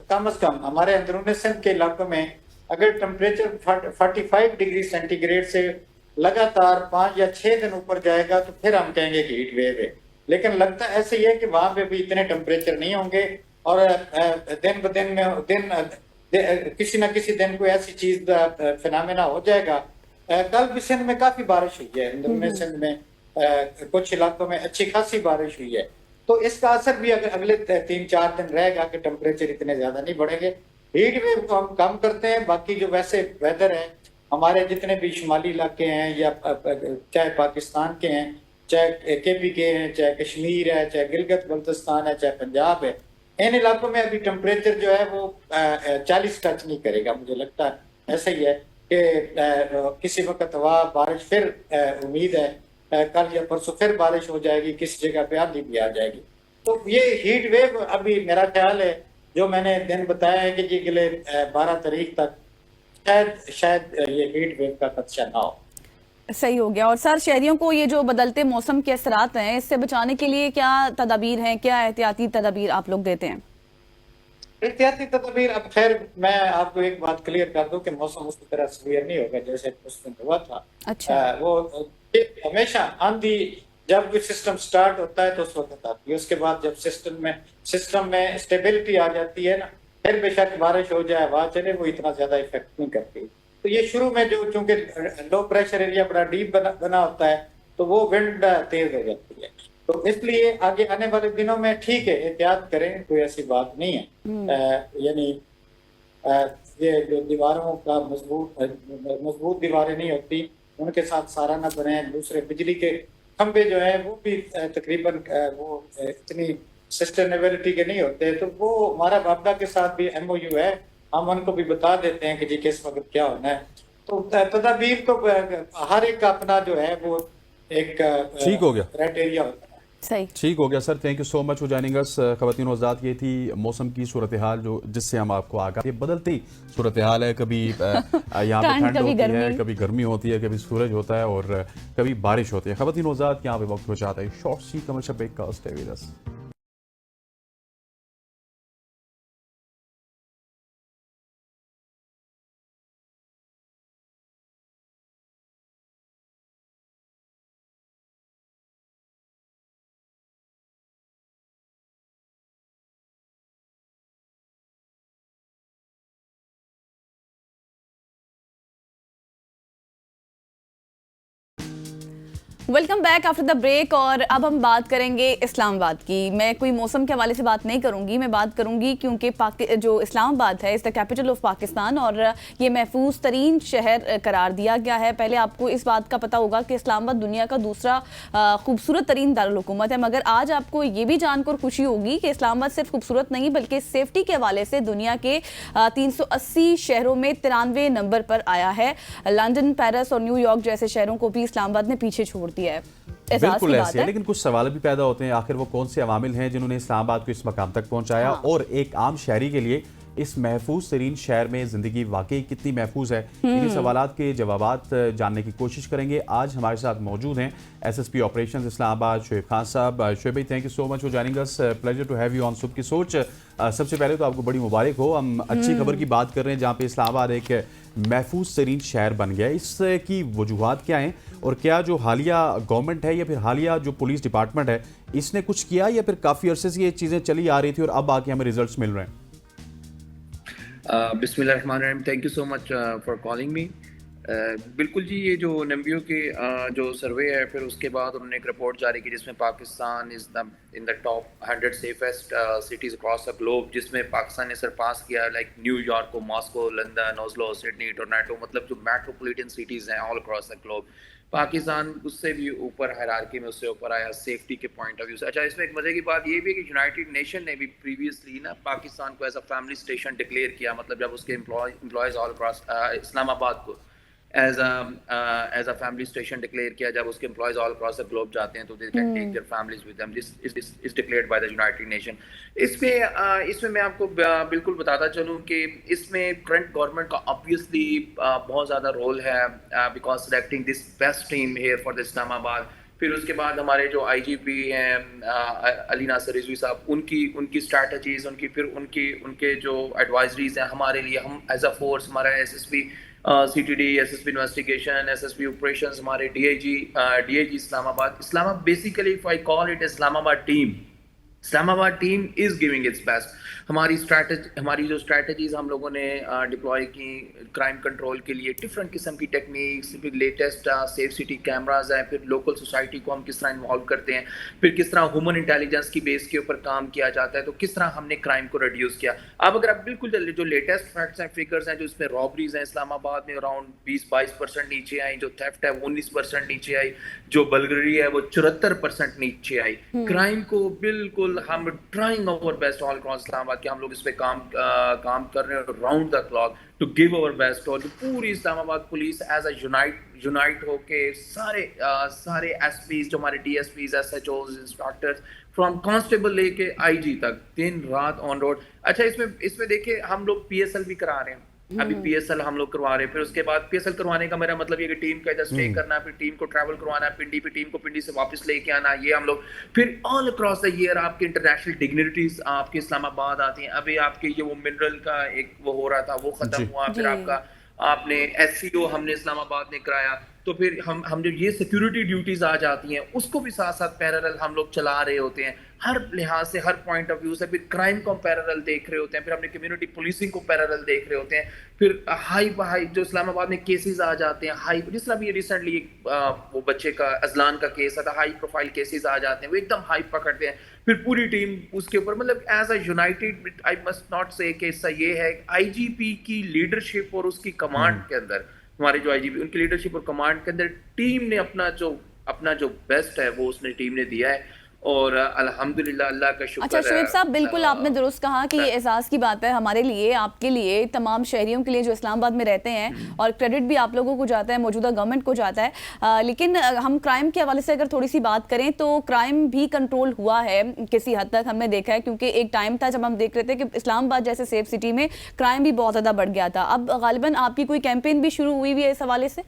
कम से कम हमारे अंदरूनी सिंध के इलाकों में अगर टेम्परेचर 45 डिग्री सेंटीग्रेड से लगातार 5 या 6 दिन ऊपर जाएगा तो फिर हम कहेंगे कि हीट वेव है। लेकिन लगता ऐसे ही है कि वहां पे भी इतने टेम्परेचर नहीं होंगे, और दिन ब दिन में किसी न किसी दिन कोई ऐसी चीज फिनोमेना हो जाएगा। कल भी सिंध में काफी बारिश हुई है, अंदरूनी सिंध में कुछ इलाकों में अच्छी खासी बारिश हुई है। तो इसका असर भी अगले 3-4 दिन रहेगा कि टेम्परेचर इतने ज्यादा नहीं बढ़ेंगे। हीट वेव को हम कम करते हैं। बाकी जो वैसे वेदर है हमारे जितने भी शुमाली इलाके हैं, या चाहे पाकिस्तान के हैं, चाहे केपी के हैं, चाहे कश्मीर है, चाहे गिलगित बल्तिस्तान है, चाहे पंजाब है, इन इलाकों में अभी टेम्परेचर जो है वो 40 टच नहीं करेगा। मुझे लगता है ऐसा ही है कि किसी वक्त वहाँ बारिश फिर उम्मीद है कल या परसों फिर बारिश हो जाएगी, किसी जगह पे आंधी भी आ जाएगी। तो ये हीट वेव अभी मेरा ख्याल है जो मैंने दिन बताया है कि ये अगले 12 तारीख तक शायद ये हीट वेव का खदशा ना हो। सही हो गया। और सर, शहरियों को ये जो बदलते मौसम के असरात हैं, इससे बचाने के लिए क्या तदाबीर हैं, क्या एहतियाती तदाबीर आप लोग देते हैं? एहतियाती तदाबीर, अब खैर मैं आपको एक बात क्लियर कर दूं कि मौसम उस तरह सीवियर नहीं होगा जैसे उस दिन हुआ था। अच्छा। वो हमेशा आंधी जब भी सिस्टम स्टार्ट होता है तो उस वक्त आती है। उसके बाद जब सिस्टम में स्टेबिलिटी आ जाती है ना, फिर बेशक बारिश हो जाए हवा चले, वो इतना ज्यादा इफेक्ट नहीं करती। तो ये शुरू में जो चूंकि लो प्रेशर एरिया बड़ा डीप बना होता है तो वो विंड तेज हो जाती है। तो इसलिए आगे आने वाले दिनों में ठीक है एहतियात करें, कोई ऐसी बात नहीं है। यानी ये जो दीवारों का मजबूत दीवारें नहीं होती, उनके साथ सारा ना बने। दूसरे बिजली के खंबे जो है वो भी तकरीबन वो इतनी सस्टेनेबिलिटी के नहीं होते। तो वो हमारा वापडा के साथ भी MOU है, हम उनको भी बता देते हैं कि जी किस वक्त क्या होना है। तो तदाबीर तो हर एक का अपना जो है वो एक ठीक हो गया क्राइटेरिया होता है। सही, ठीक हो गया sir. Thank you so much for joining अस। ख़वातीन हज़रात, ये थी मौसम की सूरत हाल जो जिससे हम आपको आगा। ये बदलती सूरत हाल है, कभी यहाँ पे ठंड होती है, कभी गर्मी होती है, कभी सूरज होता है और कभी बारिश होती है। ख़वातीन हज़रात, यहाँ पे वक्त हो जाता है शॉर्ट सी कमर्शियल ब्रेक का। Stay with us. Welcome back after the break. और अब हम बात करेंगे इस्लामाबाद की। मैं कोई मौसम के हवाले से बात नहीं करूंगी, मैं बात करूंगी क्योंकि जो इस्लामाबाद है इस द कैपिटल ऑफ पाकिस्तान और ये महफूज तरीन शहर करार दिया गया है। पहले आपको इस बात का पता होगा कि इस्लामाबाद दुनिया का दूसरा खूबसूरत तरीन दारुल हुकूमत है, मगर आज आपको ये भी जानकर खुशी होगी कि इस्लामाबाद सिर्फ खूबसूरत नहीं बल्कि सेफ्टी के हवाले से दुनिया के 380 शहरों में 93 नंबर पर आया है। लंदन, पेरिस और न्यूयॉर्क जैसे शहरों को भी इस्लामाबाद ने पीछे छोड़ दिया है। बिल्कुल ऐसे है, लेकिन कुछ सवाल भी पैदा होते हैं, आखिर वो कौन से अवामिल हैं जिन्होंने इस्लामाबाद को इस मकाम तक पहुंचाया। हाँ। और एक आम शहरी के लिए इस महफूज तरीन शहर में जिंदगी वाकई कितनी महफूज है, इन्हीं सवालात के जवाबात जानने की कोशिश करेंगे। आज हमारे साथ मौजूद हैं SSP ऑपरेशंस इस्लामाबाद शोएब खान साहब। शोएब भाई, thank you so much for joining us. Pleasure to have you on सुबह की सोच। सबसे पहले तो आपको बड़ी मुबारक हो, हम अच्छी खबर की बात कर रहे हैं जहाँ पे इस्लामाबाद एक महफूज तरीन शहर बन गया। इसकी वजूहात क्या हैं और क्या जो हालिया गवर्नमेंट है या फिर हालिया जो पुलिस डिपार्टमेंट है इसने कुछ किया, या फिर काफ़ी अरसे से ये चीज़ें चली आ रही थी और अब आके हमें रिजल्ट्स मिल रहे हैं? Bismillahirrahmanirrahim. Thank you so much for calling me. बिल्कुल जी, ये जो NMBO के जो सर्वे है, फिर उसके बाद उन्होंने एक रिपोर्ट जारी की जिसमें Pakistan is the in the top 100 safest cities across the globe, जिसमें पाकिस्तान ने सरपास किया लाइक न्यूयॉर्क को, Moscow, London, Oslo, Sydney, Toronto, मतलब जो मेट्रोपॉलिटन सिटीज़ हैं all across the globe. Pakistan उससे भी ऊपर हायरार्की में उससे ऊपर आया सेफ्टी के पॉइंट ऑफ व्यू से। अच्छा, इसमें एक मजे की बात ये भी है कि यूनाइटेड नेशन ने भी प्रीवियसली ना पाकिस्तान को as a family station declare किया, मतलब जब उसके एम्प्लॉयज ऑल अक्रॉस इस्लामाबाद को as a family station declare किया, जब उसके employees all across the globe जाते हैं तो they can take their families with them. This is declared by the United Nation. इसमें मैं आपको बिल्कुल बताता चलूं कि इसमें करंट गवर्नमेंट का ऑब्वियसली बहुत ज़्यादा रोल है, because selecting this best team here for the Islamabad. फिर उसके बाद हमारे जो IGP हैं अली नासर रिजवी साहब, उनकी स्ट्रैटेजीज, उनके जो एडवाइजरीज हैं हमारे लिए, हम एज अ फोर्स, हमारा SSP CTD, SSP investigation, SSP operations, हमारे DIG Islamabad basically if I call it Islamabad team is giving it's best. हमारी जो स्ट्रैटेजीज हम लोगों ने डिप्लॉय की क्राइम कंट्रोल के लिए, डिफरेंट किस्म की टेक्निक्स, फिर लेटेस्ट सेफ सिटी कैमराज हैं, फिर लोकल सोसाइटी को हम किस तरह इन्वॉल्व करते हैं, फिर किस तरह ह्यूमन इंटेलिजेंस की बेस के ऊपर काम किया जाता है, तो किस तरह हमने क्राइम को रिड्यूस किया। अब अगर आप बिल्कुल जो लेटेस्ट फैक्ट्स हैं, फिगर्स हैं, जो इसमें रॉबरीज हैं इस्लामाबाद में अराउंड 20-22% नीचे आई, जो थेफ्ट है वो 19% नीचे आई, जो बलगरी है वो 74% नीचे आई। क्राइम को बिल्कुल हम trying our best all across Islamabad कि हम लोग इस पे काम कर रहे हैं round the clock to give our best. और जो पूरी Islamabad police as a unite होके सारे SPs, जो हमारे DSPs, SHOs, inspectors from constable लेके IG तक दिन रात ऑन रोड। अच्छा, इसमें देखिए हम लोग PSL भी करा रहे हैं, अभी PSL हम लोग करवा रहे हैं। फिर उसके बाद PSL करवाने का मेरा मतलब ये कि टीम का इधर स्टे करना, फिर टीम को ट्रैवल करवाना है, पिंडी पे टीम को पिंडी से वापस लेके आना, ये हम लोग। फिर ऑल अक्रॉस द ईयर आपके इंटरनेशनल डिग्निटीज आपके इस्लामाबाद आती हैं। अभी आपके ये वो मिनरल का एक वो हो रहा था, वो खत्म हुआ। फिर आपने SCO हमने इस्लामाबाद ने कराया। तो फिर हम जो ये सिक्योरिटी ड्यूटीज आ जाती हैं उसको भी साथ साथ पैरेलल हम लोग चला रहे होते हैं, हर लिहाज से, हर पॉइंट ऑफ व्यू से। फिर क्राइम को हम पैरेलल देख रहे होते हैं, फिर हमने कम्युनिटी पुलिसिंग को पैरेलल देख रहे होते हैं। फिर हाई जो इस्लामाबाद में केसेस आ जाते हैं, हाई, जिस तरह भी रिसेंटली वो बच्चे का अजलान का केस आता, हाई प्रोफाइल केसेस आ जाते हैं, वो एकदम हाई पकड़ते हैं। फिर पूरी टीम उसके ऊपर, मतलब as a united, I must not say कि इसका ये है IGP की लीडरशिप और उसकी कमांड के अंदर, हमारे जो IGP उनकी लीडरशिप और कमांड के अंदर टीम ने अपना जो बेस्ट है वो उसने टीम ने दिया है। और अल्हम्दुलिल्लाह, अल्लाह का शुक्र है। अच्छा शुएब साहब, बिल्कुल आपने दुरुस्त कहा कि ये एहसास की बात है हमारे लिए, आपके लिए, तमाम शहरियों के लिए जो इस्लामाबाद में रहते हैं, और क्रेडिट भी आप लोगों को जाता है, मौजूदा गवर्नमेंट को जाता है। लेकिन हम क्राइम के हवाले से अगर थोड़ी सी बात करें तो क्राइम भी कंट्रोल हुआ है किसी हद तक, हमने देखा है। क्योंकि एक टाइम था जब हम देख रहे थे कि इस्लामाबाद जैसे सेफ सिटी में क्राइम भी बहुत ज़्यादा बढ़ गया था। अब गालिबन आपकी कोई कैंपेन भी शुरू हुई है इस हवाले से?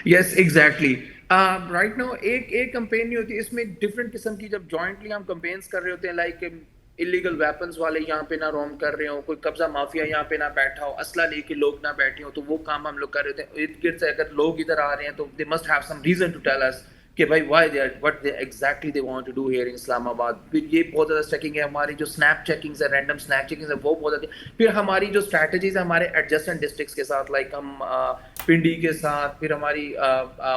Yes, exactly. राइट नाउ एक कंपेन नहीं होती, इसमें डिफरेंट किस्म की, जब जॉइंटली हम कंपेन्स कर रहे होते हैं, लाइक इलीगल वेपन्स वाले यहाँ पे ना रोम कर रहे हो, कोई कब्जा माफिया यहाँ पे ना बैठा हो, असला लेके लोग ना बैठे हो, तो वो काम हम लोग कर रहे थे। इर्द गिर्द से अगर लोग इधर आ रहे हैं तो they must have some reason to tell us कि भाई what they exactly they want to do here in Islamabad. फिर ये बहुत ज़्यादा चेकिंग है, हमारी जो स्नैप चेकिंग्स है, रैंडम स्नैप चेकिंग्स है, वो बहुत ज़्यादा। फिर हमारी जो स्ट्रैटेजीज है हमारे एडजेसेंट डिस्ट्रिक्ट्स के साथ, लाइक हम पिंडी के साथ, फिर हमारी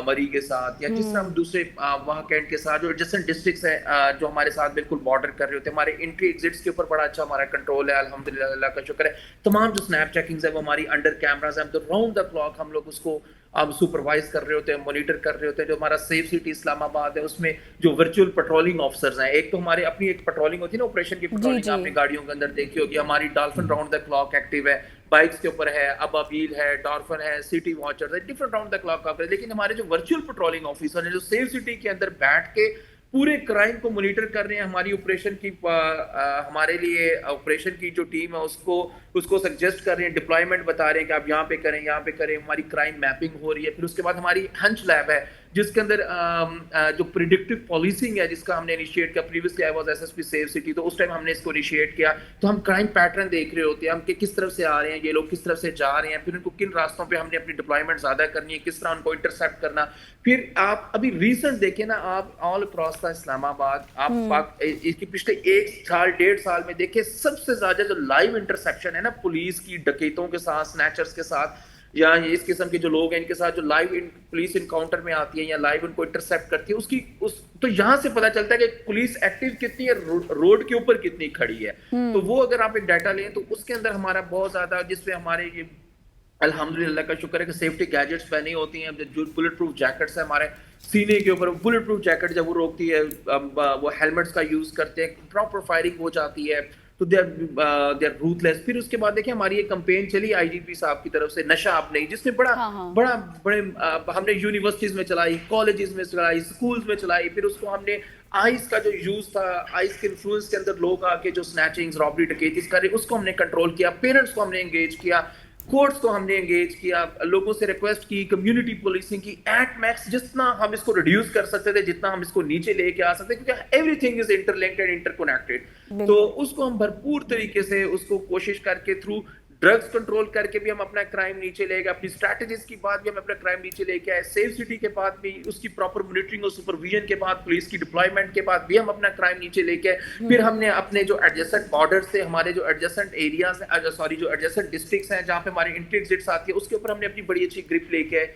मरी के साथ, या जिस तरह हम दूसरे वहाँ कैंट के साथ जो एडजेसेंट डिस्ट्रिक्ट्स हैं जो हमारे साथ बिल्कुल बॉर्डर कर रहे होते हैं, हमारे एंट्री एग्जिट्स के ऊपर बड़ा अच्छा हमारा कंट्रोल है, अल्हम्दुलिल्लाह, अल्लाह का शुक्र है। तमाम जो स्नैप चेकिंग्स है वो हमारी अंडर कैमराज हैं, तो राउंड द क्लॉक हम लोग उसको अब सुपरवाइज कर रहे होते हैं, मॉनिटर कर रहे होते हैं। जो हमारा सेफ सिटी इस्लामाबाद है उसमें जो वर्चुअल पेट्रोलिंग ऑफिसर्स हैं, एक तो हमारे अपनी एक पेट्रोलिंग होती है ना, ऑपरेशन की पेट्रोलिंग आपने गाड़ियों के अंदर देखी होगी, हमारी dolphin round the clock active है, बाइक्स के ऊपर है, अबाबील है, डॉल्फिन है, सिटी वॉचर्स है, different round the clock cover है। लेकिन हमारे जो वर्चुअल पेट्रोलिंग ऑफिसर हैं जो सेफ सिटी के अंदर बैठ के पूरे क्राइम को मॉनिटर कर रहे हैं, हमारी ऑपरेशन की हमारे लिए ऑपरेशन की जो टीम है उसको सजेस्ट कर रहे हैं, डिप्लॉयमेंट बता रहे हैं कि आप यहाँ पे करें, यहाँ पे करें, हमारी क्राइम मैपिंग हो रही है। फिर उसके बाद हमारी हंच लैब है जिसके अंदर जो प्रिडिक्टिव पॉलिसिंग है जिसका हमने इनिशिएट किया। Previously I was SSP safe city, तो उस टाइम हमने इसको इनिशिएट किया। तो हम क्राइम पैटर्न देख रहे होते हैं, हम किस तरफ से आ रहे हैं ये लोग, किस तरफ से जा रहे हैं, फिर उनको किन रास्तों पे हमने अपनी डिप्लॉयमेंट ज्यादा करनी है, किस तरह उनको इंटरसेप्ट करना। फिर आप अभी रिसेंट देखें ना, आप ऑल अक्रॉस द इस्लामाबाद, आप इसके पिछले 1 साल 1.5 साल में देखें, सबसे ज्यादा जो लाइव इंटरसेप्शन है ना पुलिस की डकैतों के साथ, स्नैचर्स के साथ, या इस किस्म के जो लोग हैं इनके साथ जो लाइव पुलिस इनकाउंटर में आती है या लाइव उनको इंटरसेप्ट करती है, तो यहाँ से पता चलता है कि पुलिस एक्टिव कितनी है, रोड के ऊपर कितनी खड़ी है। तो वो अगर आप एक डाटा लें तो उसके अंदर हमारा बहुत ज्यादा, जिसपे हमारे ये अल्हम्दुलिल्लाह का शुक्र है कि सेफ्टी गैजेट्स पहनी होती हैं, जो बुलेट प्रूफ जैकेट्स है हमारे सीने के ऊपर, बुलेट प्रूफ जैकेट जब वो रोकती है, वो हेलमेट्स का यूज करते हैं, प्रॉपर फायरिंग हो जाती है, तो दे आर रूथलेस। फिर उसके बाद देखिए हमारी एक कंपेन चली आईजीपी साहब की तरफ से, नशा आप नहीं, जिसमें बड़े हमने यूनिवर्सिटीज में चलाई, कॉलेजेस में चलाई, स्कूल्स में चलाई। फिर उसको हमने आइस का जो यूज था, आइस के इन्फ्लुएंस के अंदर लोग आके जो स्नैचिंग्स, रॉबरी, डकैतीज कर रहे, उसको हमने कंट्रोल किया। पेरेंट्स को हमने एंगेज किया, कोर्ट्स को हमने एंगेज किया, लोगों से रिक्वेस्ट की, कम्युनिटी पुलिसिंग की, एट मैक्स जितना हम इसको रिड्यूस कर सकते थे, जितना हम इसको नीचे लेके आ सकते, क्योंकि everything is interlinked and interconnected. तो उसको हम भरपूर तरीके से उसको कोशिश करके थ्रू ड्रग्स कंट्रोल करके भी हम अपना क्राइम नीचे ले गए, अपनी स्ट्रैटेजीज की बाद भी हम अपना क्राइम नीचे लेके आए, सेफ सिटी के बाद भी उसकी प्रॉपर मॉनिटरिंग और सुपरविजन के बाद, पुलिस की डिप्लॉयमेंट के बाद भी हम अपना क्राइम नीचे लेके आए। फिर हमने अपने जो एडजेसेंट बॉर्डर्स थे, हमारे जो एडजेसेंट एरियाज हैं, सॉरी जो एडजेसेंट डिस्ट्रिक्ट्स हैं जहाँ पे हमारे एंट्री एग्जिट्स आती है, उसके ऊपर हमने अपनी बड़ी अच्छी ग्रिप लेके आए।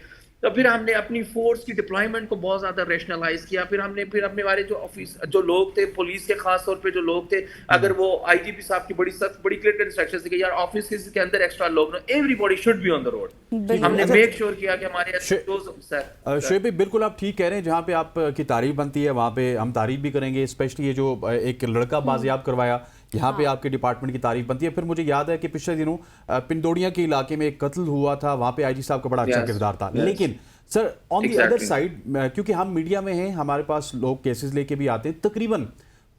तो फिर हमने अपनी फोर्स की डिप्लॉयमेंट को बहुत ज्यादा रेशनलाइज किया। फिर हमारे जो ऑफिस जो लोग थे, पुलिस के खास तौर पे जो लोग थे, अगर वो आईजीपी साहब की बड़ी क्लियर इंस्ट्रक्शंस थी कि यार ऑफिस के अंदर एक्स्ट्रा लोग, everybody should be on the road. हमने मेक श्योर किया कि हमारे शोएब भाई बिल्कुल आप ठीक कह रहे हैं, जहाँ पे आपकी तारीफ बनती है वहाँ पे हम तारीफ भी करेंगे। स्पेशली ये जो एक लड़का बाजियाब करवाया, यहाँ पे आपके डिपार्टमेंट की तारीफ बनती है। फिर मुझे याद है कि पिछले दिनों पिंडोड़िया के इलाके में एक कत्ल हुआ था, वहाँ पे आईजी साहब का बड़ा अच्छा किरदार था। लेकिन sir on the other side, क्योंकि हम मीडिया में हैं, हमारे पास लोग केसेस लेके भी आते हैं, तकरीबन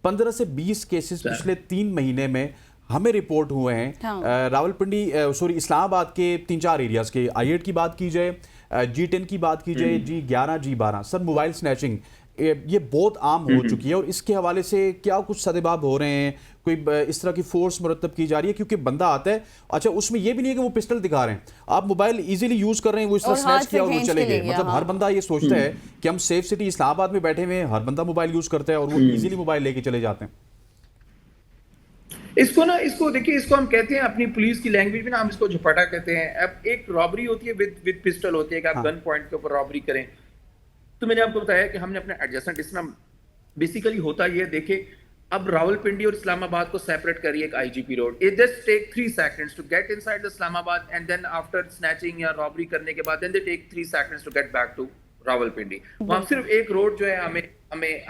15 से 20 केसेस पिछले 3 महीने में हमें रिपोर्ट हुए हैं। रावलपिंडी सॉरी इस्लामाबाद के 3-4 एरियाज के, I8 की बात की जाए, G10 की बात की जाए, G11, G12, sir mobile snatching ये बहुत आम हो चुकी है। और इसके हवाले से क्या कुछ सदेबाब हो रहे हैं, कोई इस तरह की फोर्स मुरतब की जा रही है? क्योंकि बंदा आता है, अच्छा उसमें ये भी नहीं है कि वो पिस्टल दिखा रहे हैं, आप मोबाइल इजीली यूज कर रहे हैं, वो इस तरह स्नैच किया और वो चले गए। मतलब हर बंदा ये सोचता है कि हम सेफ सिटी इस्लामाबाद में बैठे हुए हैं, हर बंदा मोबाइल यूज करता है और वो इजीली मोबाइल लेके चले जाते हैं। इसको देखिए, इसको हम कहते हैं अपनी पुलिस की लैंग्वेज में ना, हम इसको झपटा कहते हैं। अब एक रॉबरी होती है विद पिस्टल होती है कि आप गन पॉइंट के ऊपर रॉबरी करें। तो मैंने आपको बताया कि हमने अपने एडजेसेंट, इसमें बेसिकली होता ये, देखे अब रावलपिंडी और इस्लामाबाद को सेपरेट करिए एक IGP road. It just take 3 seconds to get inside the Islamabad and then after snatching या रॉबरी करने के बाद then they take 3 seconds to get back to Rawalpindi. वहां सिर्फ एक रोड जो है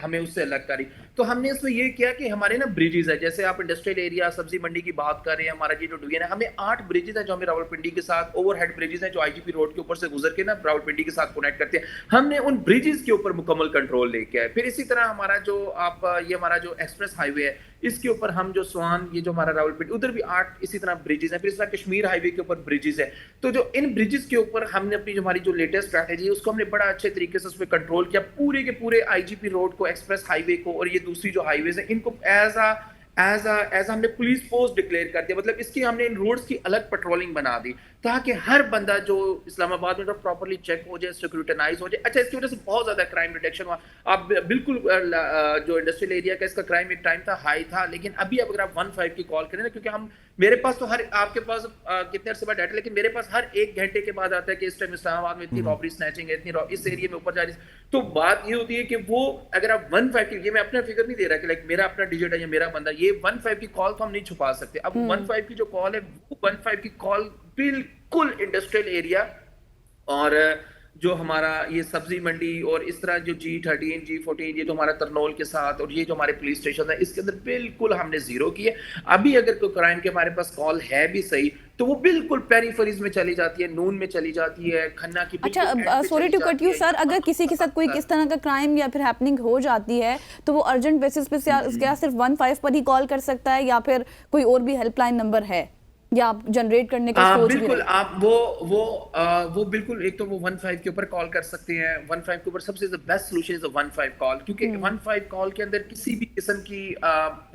हमें उससे अलग करी। तो हमने इसमें ये किया कि हमारे ना ब्रिजेस है, जैसे आप इंडस्ट्रियल एरिया, सब्जी मंडी की बात कर रहे हैं, हमारा ये जो डिवीजन है, हमें 8 ब्रिजेस है जो हमें रावलपिंडी के साथ, ओवरहेड ब्रिजेस है जो आईजीपी रोड के ऊपर से गुजर के ना रावलपिंडी के साथ कनेक्ट करते हैं। हमने उन ब्रिजेस के ऊपर मुकम्मल कंट्रोल लेके आए। फिर इसी तरह हमारा जो ये हमारा जो एक्सप्रेस हाईवे है, इसके ऊपर हम जो स्वान, ये जो हमारा रावलपिंडी, उधर भी 8 इसी तरह ब्रिजेस है। फिर इस तरह कश्मीर हाईवे के ऊपर ब्रिजेस है। तो जो इन ब्रिजेस के ऊपर हमने अपनी जो हमारी जो लेटेस्ट स्ट्रैटेजी है उसको हमने बड़ा अच्छे तरीके से उसमें कंट्रोल किया। पूरे के पूरे आईजीपी रोड को, एक्सप्रेस हाईवे को और ये दूसरी जो हाईवेज है, इनको एज हमने पुलिस पोस्ट डिक्लेयर कर दिया। मतलब इसकी हमने इन रोड्स की अलग पेट्रोलिंग बना दी ताकि हर बंदा जो इस्लामाबाद में प्रॉपर्ली चेक हो जाए, सिक्योरिटाइज हो जाए। अच्छा, इसकी वजह से बहुत ज्यादा क्राइम डिटेक्शन हुआ। आप बिल्कुल जो इंडस्ट्रियल एरिया का इसका क्राइम एक टाइम था हाई था, लेकिन अभी अगर आप 15 की कॉल करें ना, क्योंकि मेरे पास तो आपके पास कितने अरसे बाद डाटा, लेकिन मेरे पास हर 1 घंटे के बाद आता है कि इस टाइम इस्लामाबाद में इतनी रॉबरी, स्नैचिंग है, इतनी इस एरिया में ऊपर जा रही है। तो बात ये होती है कि वो अगर आप 15 की, ये मैं अपना फिगर नहीं दे रहा कि लाइक मेरा अपना डिजिट है या मेरा बंदा, ये 15 की कॉल तो हम नहीं छुपा सकते। अब 15 की जो कॉल है, वो 15 की कॉल बिल्कुल इंडस्ट्रियल एरिया और जो हमारा ये सब्जी मंडी और इस तरह जो G13, G14, ये जो हमारा तरनोल के साथ और ये जो हमारे पुलिस स्टेशन है, इसके अंदर बिल्कुल हमने जीरो किए। अभी अगर कोई क्राइम के हमारे पास कॉल है भी सही, तो वो बिल्कुल पेरिफेरीज में चली जाती है, नून में चली जाती है, खन्ना की। अच्छा, sorry to cut you sir, अगर किसी के साथ कोई किस तरह का क्राइम या फिर हैपनिंग हो जाती है, तो वो अर्जेंट बेसिस पे क्या सिर्फ 15 पर ही कॉल कर सकता है या फिर कोई और भी हेल्पलाइन नंबर है या आप जनरेट करने का सोच बिल्कुल भी आप वो बिल्कुल, एक तो वो 15 के ऊपर कॉल कर सकते हैं। 15 के ऊपर सबसे बेस्ट सोल्यूशन इज 15 कॉल, क्योंकि 15 कॉल के अंदर किसी भी किस्म की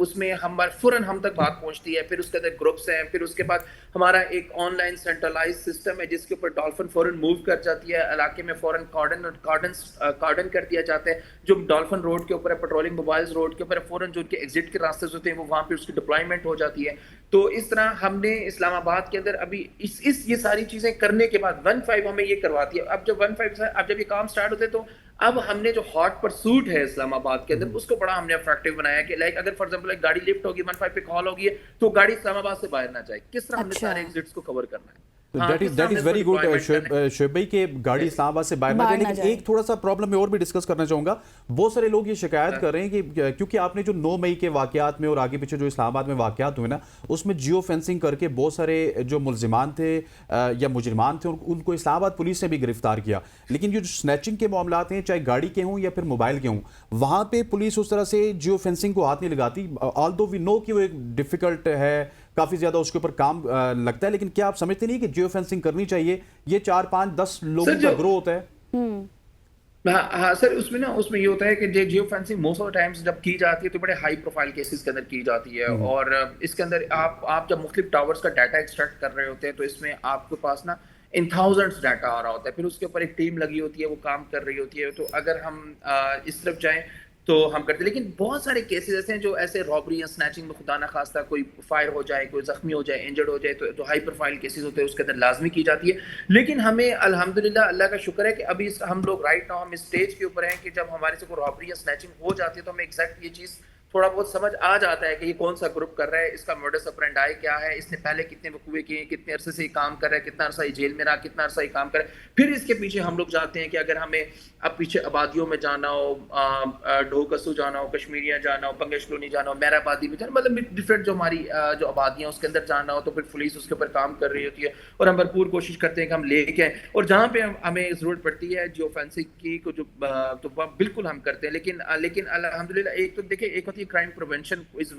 उसमें फौरन हम तक बात पहुंचती है। फिर उसके अंदर ग्रुप्स हैं, फिर उसके बाद हमारा एक ऑनलाइन सेंट्रलाइज सिस्टम है जिसके ऊपर डॉल्फिन फौरन मूव कर जाती है, इलाके में फौरन कार्डन कर दिया जाता है। जो डॉल्फिन रोड के ऊपर है, पेट्रोलिंग मोबाइल्स रोड के ऊपर, फौरन जो उनके एग्जिट के रास्ते होते हैं वो वहां पे उसकी डिप्लॉयमेंट हो जाती है। तो इस तरह हमने इस्लामाबाद के अंदर अभी ये सारी चीजें करने के बाद 15 हमें ये करवाती है। अब जब 15 अब जब ये काम स्टार्ट होते हैं तो अब हमने जो हॉट परसूट है इस्लामाबाद के अंदर उसको बड़ा हमने अट्रैक्टिव बनाया कि लाइक अगर फॉर एग्जांपल एक गाड़ी लिफ्ट होगी 15 पे कॉल होगी तो गाड़ी इस्लामाबाद से बाहर ना जाए, किस तरह हमने सारे एग्जिट्स को कवर करना है। That is very good Shoaib भाई के गाड़ी इस्लामाबाद से बाहर ना जाए। लेकिन एक थोड़ा सा प्रॉब्लम मैं और भी डिस्कस करना चाहूंगा। बहुत सारे लोग ये शिकायत कर रहे हैं कि क्योंकि आपने जो 9 मई के वाकयात में और आगे पीछे जो इस्लामाबाद में वाकयात हुए ना, उसमें जियो फेंसिंग करके बहुत सारे जो मुलजिमान थे या मुजरिमान थे उनको इस्लामाबाद पुलिस ने भी गिरफ्तार किया। लेकिन जो स्नैचिंग के मामलात हैं, चाहे गाड़ी के हों या फिर मोबाइल के हों, वहां पे पुलिस उस तरह से जियो फेंसिंग को हाथ नहीं लगाती। ऑल्दो वी नो कि वो एक डिफिकल्ट है, काफी ज्यादा उसके ऊपर काम लगता है, लेकिन क्या आप समझते नहीं कि जियो फेंसिंग करनी चाहिए? ये 4, 5, 10 लोगों का ग्रो होता है। हाँ सर, उसमें ये होता है कि geo fencing most of the times जब की जाती है तो बड़े हाई प्रोफाइल केसेस के अंदर की जाती है। और इसके अंदर आप जब मुख्तलिफ टावर्स का डाटा एक्सट्रैक्ट कर रहे होते हैं तो इसमें आपके पास ना इन थाउजेंड्स डाटा आ रहा होता है, फिर उसके ऊपर एक टीम लगी होती है, वो काम कर रही होती है। तो अगर हम इस तरफ जाएं तो हम करते हैं, लेकिन बहुत सारे केसेस ऐसे हैं जो ऐसे रॉबरी या स्नैचिंग में खुदा ना खास्ता कोई फायर हो जाए, कोई जख्मी हो जाए, इंजर्ड हो जाए, तो हाई प्रोफाइल केसेस होते हैं, उसके अंदर लाजमी की जाती है। लेकिन हमें अल्हम्दुलिल्लाह अल्लाह का शुक्र है कि अभी हम लोग राइट नाउ हम इस स्टेज के ऊपर हैं कि जब हमारे से कोई रॉबरी या स्नैचिंग हो जाती है तो हमें एग्जैक्ट ये चीज़ थोड़ा बहुत समझ आ जाता है कि ये कौन सा ग्रुप कर रहा है, इसका मोडस ऑपरेंडी क्या है, इसने पहले कितने वकूए किए, कितने अरसे से ये काम कर रहा है, कितना अरसा ये जेल में रहा, कितना अरसा ये काम कर रहा है। फिर इसके पीछे हम लोग जाते हैं कि अगर हमें अब पीछे आबादियों में जाना हो, ढोकसू जाना हो, कश्मीरिया जाना हो, पंगेश कॉलोनी जाना हो, मैराबादी में जाना, मतलब डिफरेंट जो हमारी जो आबादियाँ उसके अंदर जाना हो, तो फिर पुलिस उसके ऊपर काम कर रही होती है और हम भरपूर कोशिश करते हैं कि हम लेके आए। और जहाँ पे हमें ज़रूरत पड़ती है जियो फेंसिंग की को जो तो बिल्कुल हम करते हैं। लेकिन अल्हम्दुलिल्लाह एक तो देखिए, एक होती है crime prevention is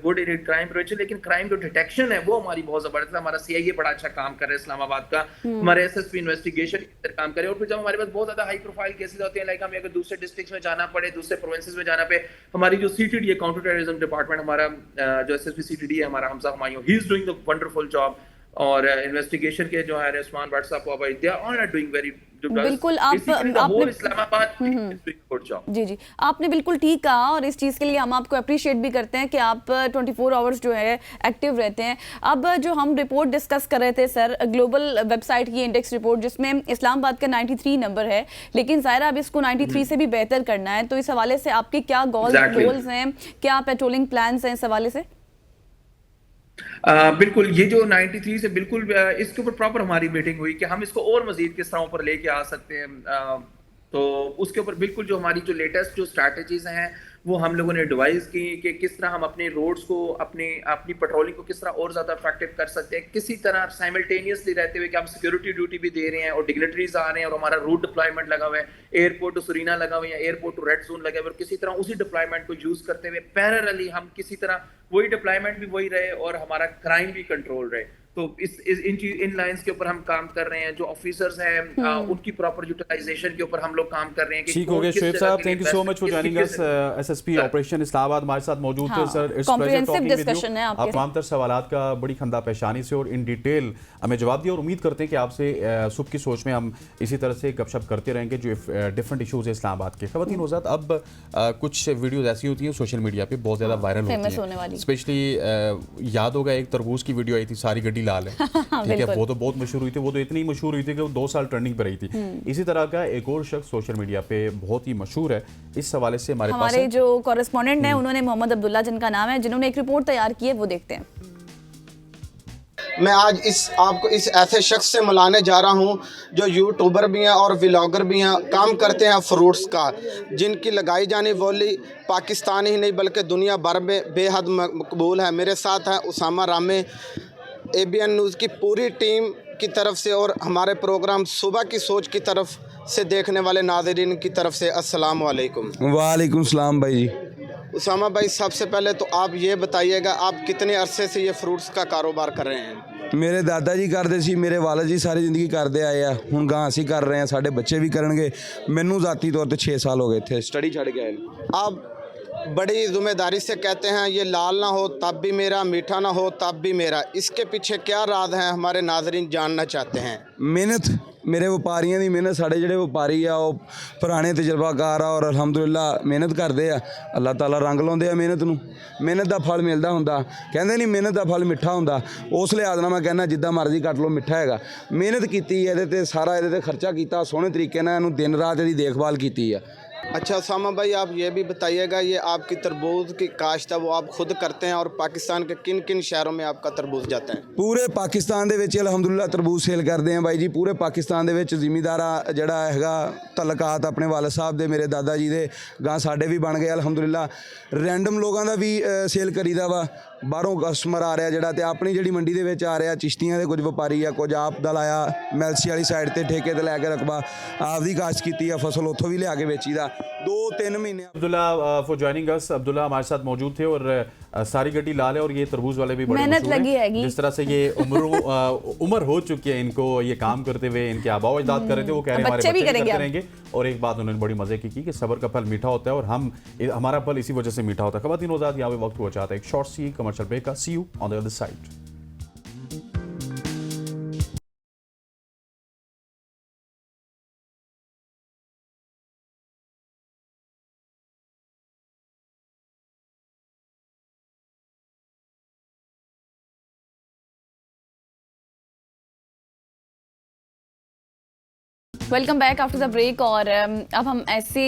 good in crime prevention, लेकिन क्राइम जो डिटेक्शन है वो हमारी बहुत जबरदस्त है। हमारा सीआईए बड़ा अच्छा काम कर रहा है इस्लामाबाद का, हमारे एसएसपी इन्वेस्टिगेशन काम करे। और फिर जब हमारे पास बहुत ज्यादा हाई प्रोफाइल केसेस होते हैं, लाइक हमें अगर दूसरे डिस्ट्रिक्ट्स में जाना पड़े, दूसरे प्रोविंसेस में जाना पे, हमारी जो सीटीडी है, काउंटर टेररिज्म डिपार्टमेंट, हमारा जो एसएसपी सीटीडी है हमारा, Hamza Humayun, he is doing the wonderful job. और इन्वेस्टिगेशन के जो है उस्मान भट्ट साहब को दे आर डूइंग वेरी बिल्कुल आपने इस्लामाबाद जी आपने बिल्कुल ठीक कहा और इस चीज़ के लिए हम आपको अप्रिशिएट भी करते हैं कि आप 24 आवर्स जो है एक्टिव रहते हैं। अब जो हम रिपोर्ट डिस्कस कर रहे थे सर, ग्लोबल वेबसाइट की इंडेक्स रिपोर्ट, जिसमें इस्लामाबाद का 93 नंबर है, लेकिन ज़ाहिर अब इसको 93 से भी बेहतर करना है। तो इस हवाले से आपके क्या गोल्स हैं, क्या पेट्रोलिंग प्लान्स हैं इस हवाले से? बिल्कुल, ये जो 93 से बिल्कुल इसके ऊपर प्रॉपर हमारी मीटिंग हुई कि हम इसको और मजीद किस तरह ऊपर लेके आ सकते हैं। तो उसके ऊपर बिल्कुल जो हमारी जो लेटेस्ट जो स्ट्रैटेजीज हैं वो हम लोगों ने डिवाइस की कि किस तरह हम अपने रोड्स को, अपनी पेट्रोलिंग को किस तरह और ज़्यादा अट्रैक्टिव कर सकते हैं, किसी तरह साइमल्टेनियसली रहते हुए कि हम सिक्योरिटी ड्यूटी भी दे रहे हैं और डिग्नेटरीज आ रहे हैं और हमारा रूट डिप्लॉयमेंट लगा हुआ है, एयरपोर्ट टू सरीना लगा हुआ है या एयरपोर्ट टू रेड जोन लगा हुआ है, और किसी तरह उसी डिप्लॉयमेंट को यूज़ करते हुए पैरेलली हम किसी तरह वही डिप्लॉयमेंट भी वही रहे और हमारा क्राइम भी कंट्रोल रहे। तो इन लाइंस के ऊपर हम काम कर रहे हैं। जो ऑफिसर्स हैं उनकी प्रॉपर यूटिलाइजेशन के ऊपर हम लोग काम कर रहे हैं। ठीक हो गया शोएब साहब, thank you so much for joining us. SSP operation Islamabad हमारे साथ मौजूद थे sir. It's pleasure talking with you. आप तमाम तर सवालात का बड़ी खंदा पेशानी से और इन डिटेल हमें जवाब दिया और उम्मीद करते हैं कि आपसे सुबह की सोच में हम इसी तरह से गपशप करते रहेंगे जो डिफरेंट इशूज है इस्लामाबाद के। ख़वातीन हज़रात, अब कुछ वीडियोज ऐसी होती हैं सोशल मीडिया पे बहुत ज़्यादा वायरल होती हैं, स्पेशली याद होगा एक तरबूज की वीडियो आई थी, सारी गड्डी लाल है, ठीक है, वो तो बहुत मशहूर हुई थी, वो तो इतनी मशहूर हुई थी कि वो 2 साल ट्रेंडिंग पर रही थी। इसी तरह का एक और शख्स सोशल मीडिया पे बहुत ही मशहूर है। इस हवाले से हमारे जो कॉरेस्पॉन्डेंट हैं उन्होंने मोहम्मद अब्दुल्ला जिनका नाम है, जिन्होंने एक रिपोर्ट तैयार की है, वो देखते हैं। मैं आज आपको इस ऐसे शख्स से मिलाने जा रहा हूं जो यूट्यूबर भी हैं और व्लॉगर भी हैं, काम करते हैं फ्रूट्स का, जिनकी लगाई जाने बोली पाकिस्तान ही नहीं बल्कि दुनिया भर में बेहद मकबूल है। मेरे साथ हैं उसामा रामे, ABN न्यूज़ की पूरी टीम की तरफ से और हमारे प्रोग्राम सुबह की सोच की तरफ से देखने वाले नाज़रीन की तरफ से अस्सलाम वालेकुम। वालेकुम सलाम भाई जी। उसामा भाई, सबसे पहले तो आप ये बताइएगा, आप कितने अरसे से ये फ्रूट्स का कारोबार कर रहे हैं? मेरे दादा जी करते सी, मेरे वाला जी सारी ज़िंदगी करते आए हैं, हुण गां असीं कर रहे हैं, साडे बच्चे भी करनगे। मैनू ज़ाती तौर पर 6 साल हो गए थे स्टडी छड़ के आए। आप बड़ी ज़िम्मेदारी से कहते हैं ये लाल ना हो तब भी मेरा, मीठा ना हो तब भी मेरा, इसके पीछे क्या राज है, हमारे नाज़रीन जानना चाहते हैं। मेहनत ਮੇਰੇ ਵਪਾਰੀਆਂ ਦੀ ਮਿਹਨਤ, ਸਾਡੇ ਜਿਹੜੇ ਵਪਾਰੀ ਆ ਉਹ ਪੁਰਾਣੇ ਤਜਰਬਾਕਾਰ ਆ ਔਰ ਅਲਹਮਦੁਲਿਲਾ ਮਿਹਨਤ ਕਰਦੇ ਆ। ਅੱਲਾਹ ਤਾਲਾ ਰੰਗ ਲਾਉਂਦੇ ਆ ਮਿਹਨਤ ਨੂੰ, ਮਿਹਨਤ ਦਾ ਫਲ ਮਿਲਦਾ ਹੁੰਦਾ। ਕਹਿੰਦੇ ਨਹੀਂ ਮਿਹਨਤ ਦਾ ਫਲ ਮਿੱਠਾ ਹੁੰਦਾ, ਉਸ ਲਿਹਾਜ਼ ਨਾਲ ਮੈਂ ਕਹਿੰਦਾ ਜਿੱਦਾਂ ਮਰਜ਼ੀ ਕੱਟ ਲਓ ਮਿੱਠਾ ਹੈਗਾ। ਮਿਹਨਤ ਕੀਤੀ ਇਹਦੇ ਤੇ, ਸਾਰਾ ਇਹਦੇ ਤੇ ਖਰਚਾ ਕੀਤਾ, ਸੋਹਣੇ ਤਰੀਕੇ ਨਾਲ ਇਹਨੂੰ ਦਿਨ ਰਾਤ ਇਹਦੀ ਦੇਖਭਾਲ ਕੀਤੀ ਆ। अच्छा उसामा भाई, आप ये भी बताइएगा, ये आपकी तरबूज की काश्त है वो आप खुद करते हैं और पाकिस्तान के किन किन शहरों में आपका तरबूज जाता है? ਪੂਰੇ ਪਾਕਿਸਤਾਨ ਦੇ ਵਿੱਚ ਅਲਹਮਦੁਲਿਲਾ ਤਰਬੂਜ ਸੇਲ ਕਰਦੇ ਆ ਬਾਈ ਜੀ। ਪੂਰੇ ਪਾਕਿਸਤਾਨ ਦੇ ਵਿੱਚ ਜ਼ਿਮੀਂਦਾਰਾ ਜਿਹੜਾ ਹੈਗਾ ਤਲਕਾਤ ਆਪਣੇ ਵਾਲਦ ਸਾਹਿਬ ਦੇ, ਮੇਰੇ ਦਾਦਾ ਜੀ ਦੇ, ਗਾਂ ਸਾਡੇ ਵੀ ਬਣ ਗਏ ਅਲਹਮਦੁਲਿਲਾ। ਰੈਂਡਮ ਲੋਕਾਂ ਦਾ ਵੀ ਸੇਲ ਕਰੀਦਾ ਵਾ, ਬਾਹਰੋਂ ਕਸਟਮਰ ਆ ਰਿਹਾ ਜਿਹੜਾ, ਤੇ ਆਪਣੀ ਜਿਹੜੀ ਮੰਡੀ ਦੇ ਵਿੱਚ ਆ ਰਿਹਾ ਚਿਸ਼ਤੀਆਂ ਦੇ ਕੁਝ ਵਪਾਰੀ ਆ, ਕੁਝ ਆਪ ਦਾ ਲਾਇਆ ਮੈਲਸੀ ਵਾਲੀ ਸਾਈਡ ਤੇ ਠੇਕੇ ਤੇ ਲੈ ਕੇ ਰਕਬਾ ਆਪਦੀ ਕਾਸ਼ਤ ਕੀਤੀ ਆ, ਫਸਲ ਉੱਥੋਂ ਵੀ ਲਿਆ ਕੇ ਵੇਚੀ ਦਾ 2-3 महीने। Abdullah for joining us. Abdullah हमारे साथ मौजूद थे और सारी गड्डी लाल है और ये तरबूज वाले भी बड़े मेहनत मशहूर लगी हैं। हैगी। जिस तरह से ये उम्र हो चुकी है इनको ये काम करते हुए, इनके आबाओ अजदाद कर रहे थे, वो कह रहे हैं हमारे बच्चे भी बच्चे भी करेंगे करते रहेंगे। और एक बात उन्होंने बड़ी मजे की कि सब्र का फल मीठा होता है और हमारा फल इसी वजह से मीठा होता है। ख़वातीन हज़रात, यहाँ पे वक्त हुआ चाहता है एक शॉर्ट सी कमर्शियल ब्रेक का। See you on the other side. Welcome back after the break. और अब हम ऐसे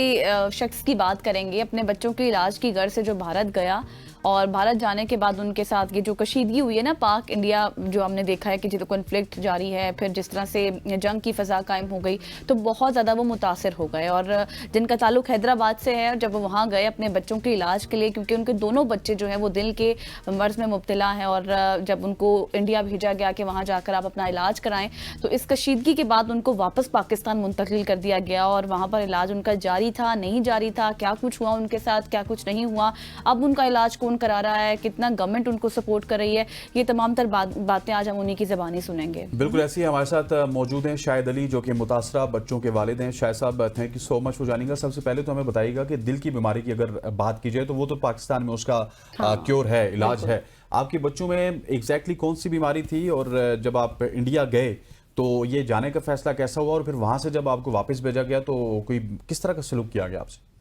शख्स की बात करेंगे अपने बच्चों के इलाज की गर्ज से जो भारत गया, और भारत जाने के बाद उनके साथ ये जो कशीदगी हुई है ना, पाक इंडिया जो हमने देखा है कि जो कॉन्फ्लिक्ट जारी है, फिर जिस तरह से जंग की फ़ज़ा कायम हो गई, तो बहुत ज़्यादा वो मुतासर हो गए। और जिनका ताल्लुक हैदराबाद से है, जब वो वहाँ गए अपने बच्चों के इलाज के लिए, क्योंकि उनके दोनों बच्चे जो हैं वो दिल के मर्ज़ में मुब्तला हैं, और जब उनको इंडिया भेजा गया कि वहाँ जाकर आप अपना इलाज कराएं, तो इस कशीदगी के बाद उनको वापस पाकिस्तान मुंतकिल कर दिया गया। और वहाँ पर इलाज उनका जारी था, नहीं जारी था, क्या कुछ हुआ उनके साथ, क्या कुछ नहीं हुआ, अब उनका इलाज कौन करा रहा है, कितना गवर्नमेंट उनको सपोर्ट कर रही है, ये तमाम तर बातें आज हम उन्हीं की ज़बानी सुनेंगे। बिल्कुल ऐसे ही हमारे साथ मौजूद हैं शाहिद अली, जो कि मुतासरा बच्चों के वालिद हैं। शाहिद साहब, thank you so much for joining अस। सबसे पहले तो हमें बताइएगा कि दिल की बीमारी की अगर बात की जाए तो वो तो पाकिस्तान में उसका क्योर है, इलाज है। आपके बच्चों में एग्जैक्टली कौन सी बीमारी थी, और जब आप इंडिया गए तो ये जाने का फैसला कैसा हुआ, और फिर वहां से जब आपको वापस भेजा गया तो कोई किस तरह का सलूक किया गया आपसे?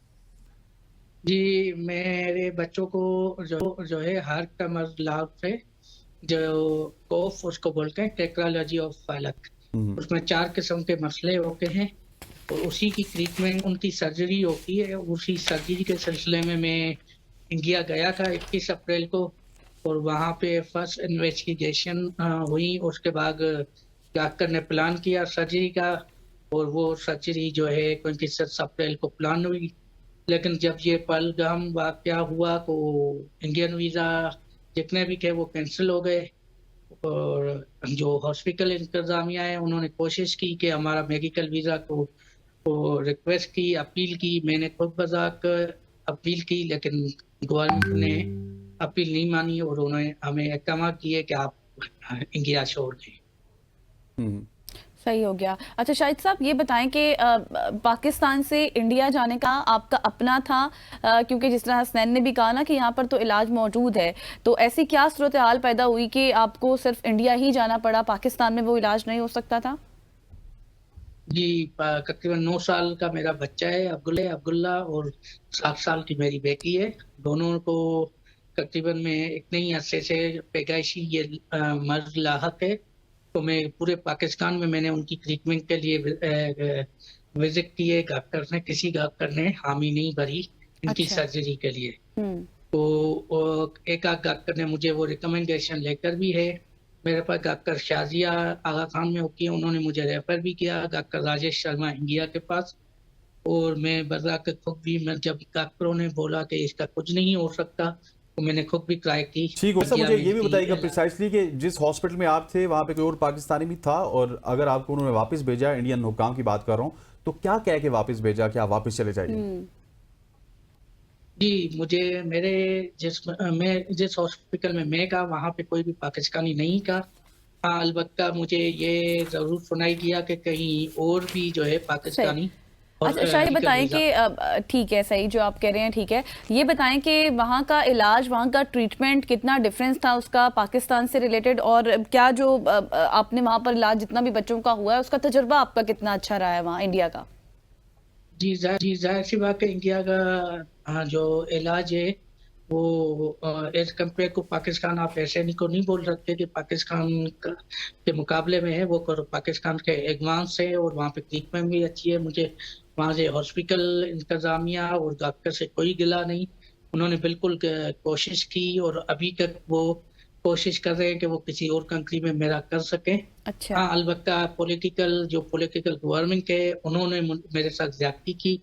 जी, मेरे बच्चों को जो है हार्ट का मर्ज लाभ से, जो कोफ उसको बोलते हैं, टेक्नोलॉजी ऑफ फालक, उसमें 4 किस्म के मसले होते हैं और उसी की ट्रीटमेंट, उनकी सर्जरी होती है। उसी सर्जरी के सिलसिले में मैं इंडिया गया था 21 अप्रैल को, और वहाँ पे फर्स्ट इन्वेस्टिगेशन हुई। उसके बाद डॉक्टर ने प्लान किया सर्जरी का, और वो सर्जरी जो है 26 अप्रैल को प्लान हुई। लेकिन जब ये पहलगाम वाक़या हुआ तो इंडियन वीज़ा जितने भी थे वो कैंसिल हो गए, और जो हॉस्पिटल इंतज़ामिया है उन्होंने कोशिश की कि हमारा मेडिकल वीज़ा को रिक्वेस्ट की, अपील की। मैंने खुद बज़ात अपील की, लेकिन गवर्नमेंट ने अपील नहीं मानी और उन्होंने हमें अहकाम किए कि आप इंडिया छोड़ दें। सही हो गया। अच्छा शाहिद साहब, ये बताएं कि पाकिस्तान से इंडिया जाने का आपका अपना था, क्योंकि जिस तरह हसनैन ने भी कहा ना कि यहाँ पर तो इलाज मौजूद है, तो ऐसी क्या सूरत हाल पैदा हुई कि आपको सिर्फ इंडिया ही जाना पड़ा, पाकिस्तान में वो इलाज नहीं हो सकता था? जी, तकरीबन 9 साल का मेरा बच्चा है अब्दुल्ला, और 7 साल की मेरी बेटी है। दोनों को तकरीबन में इतने ही अरसे से पैदाइशी ये मर्ज लाहक है। तो मैं पूरे पाकिस्तान में मैंने उनकी ट्रीटमेंट के लिए विजिट किए। डॉक्टर ने, किसी डॉक्टर ने हामी नहीं भरी इनकी सर्जरी के लिए। तो एक आध डॉक्टर ने मुझे वो रिकमेंडेशन लेकर भी है। मेरे पास डॉक्टर शाजिया आगा खान में होती है, उन्होंने मुझे रेफर भी किया डॉक्टर राजेश शर्मा इंडिया के पास। और मैं बता के खुद भी, मैं जब डॉक्टरों ने बोला कि इसका कुछ नहीं हो सकता, तो मैंने खुद भी ट्राई की। ठीक है, मुझे ये भी बताइएगा प्रिसाइसली कि जिस हॉस्पिटल में आप थे वहां पे कोई और पाकिस्तानी भी था, और अगर आपको उन्होंने वापस भेजा, इंडियन हुक्काम की बात कर रहा हूँ, तो क्या कह के वापस भेजा कि आप वापस चले जाइए? जी, मुझे जिस हॉस्पिटल में मैं का, वहाँ पे कोई भी पाकिस्तानी नहीं का। हाँ, अलबत्ता मुझे ये जरूर सुनाई दिया कि कहीं और भी जो है पाकिस्तानी अच्छा शाह, ये बताएं कि ठीक है, सही जो आप कह रहे हैं ठीक है, ये बताएं कि वहाँ का इलाज, वहाँ का ट्रीटमेंट कितना डिफरेंस था उसका पाकिस्तान से रिलेटेड, और क्या जो आपने वहाँ पर इलाज जितना भी बच्चों का हुआ है उसका तजुर्बा आपका कितना अच्छा रहा है वहाँ इंडिया का? जी जाहिर सी बात है, इंडिया का जो इलाज है वो एज कम्पेयर टू पाकिस्तान, आप ऐसे नहीं को नहीं बोल सकते कि पाकिस्तान के मुकाबले में है। वो पाकिस्तान के एडवांस है और वहाँ पे ट्रीटमेंट भी अच्छी है। मुझे वहाँ से हॉस्पिटल इंतजामिया और डॉक्टर से कोई गिला नहीं। उन्होंने बिल्कुल कोशिश की और अभी तक वो कोशिश कर रहे हैं कि वो किसी और कंट्री में मेरा कर सकें। अच्छा। हाँ, अलबत्ता पॉलिटिकल गवर्नमेंट है, उन्होंने मेरे साथ ज्यादती की,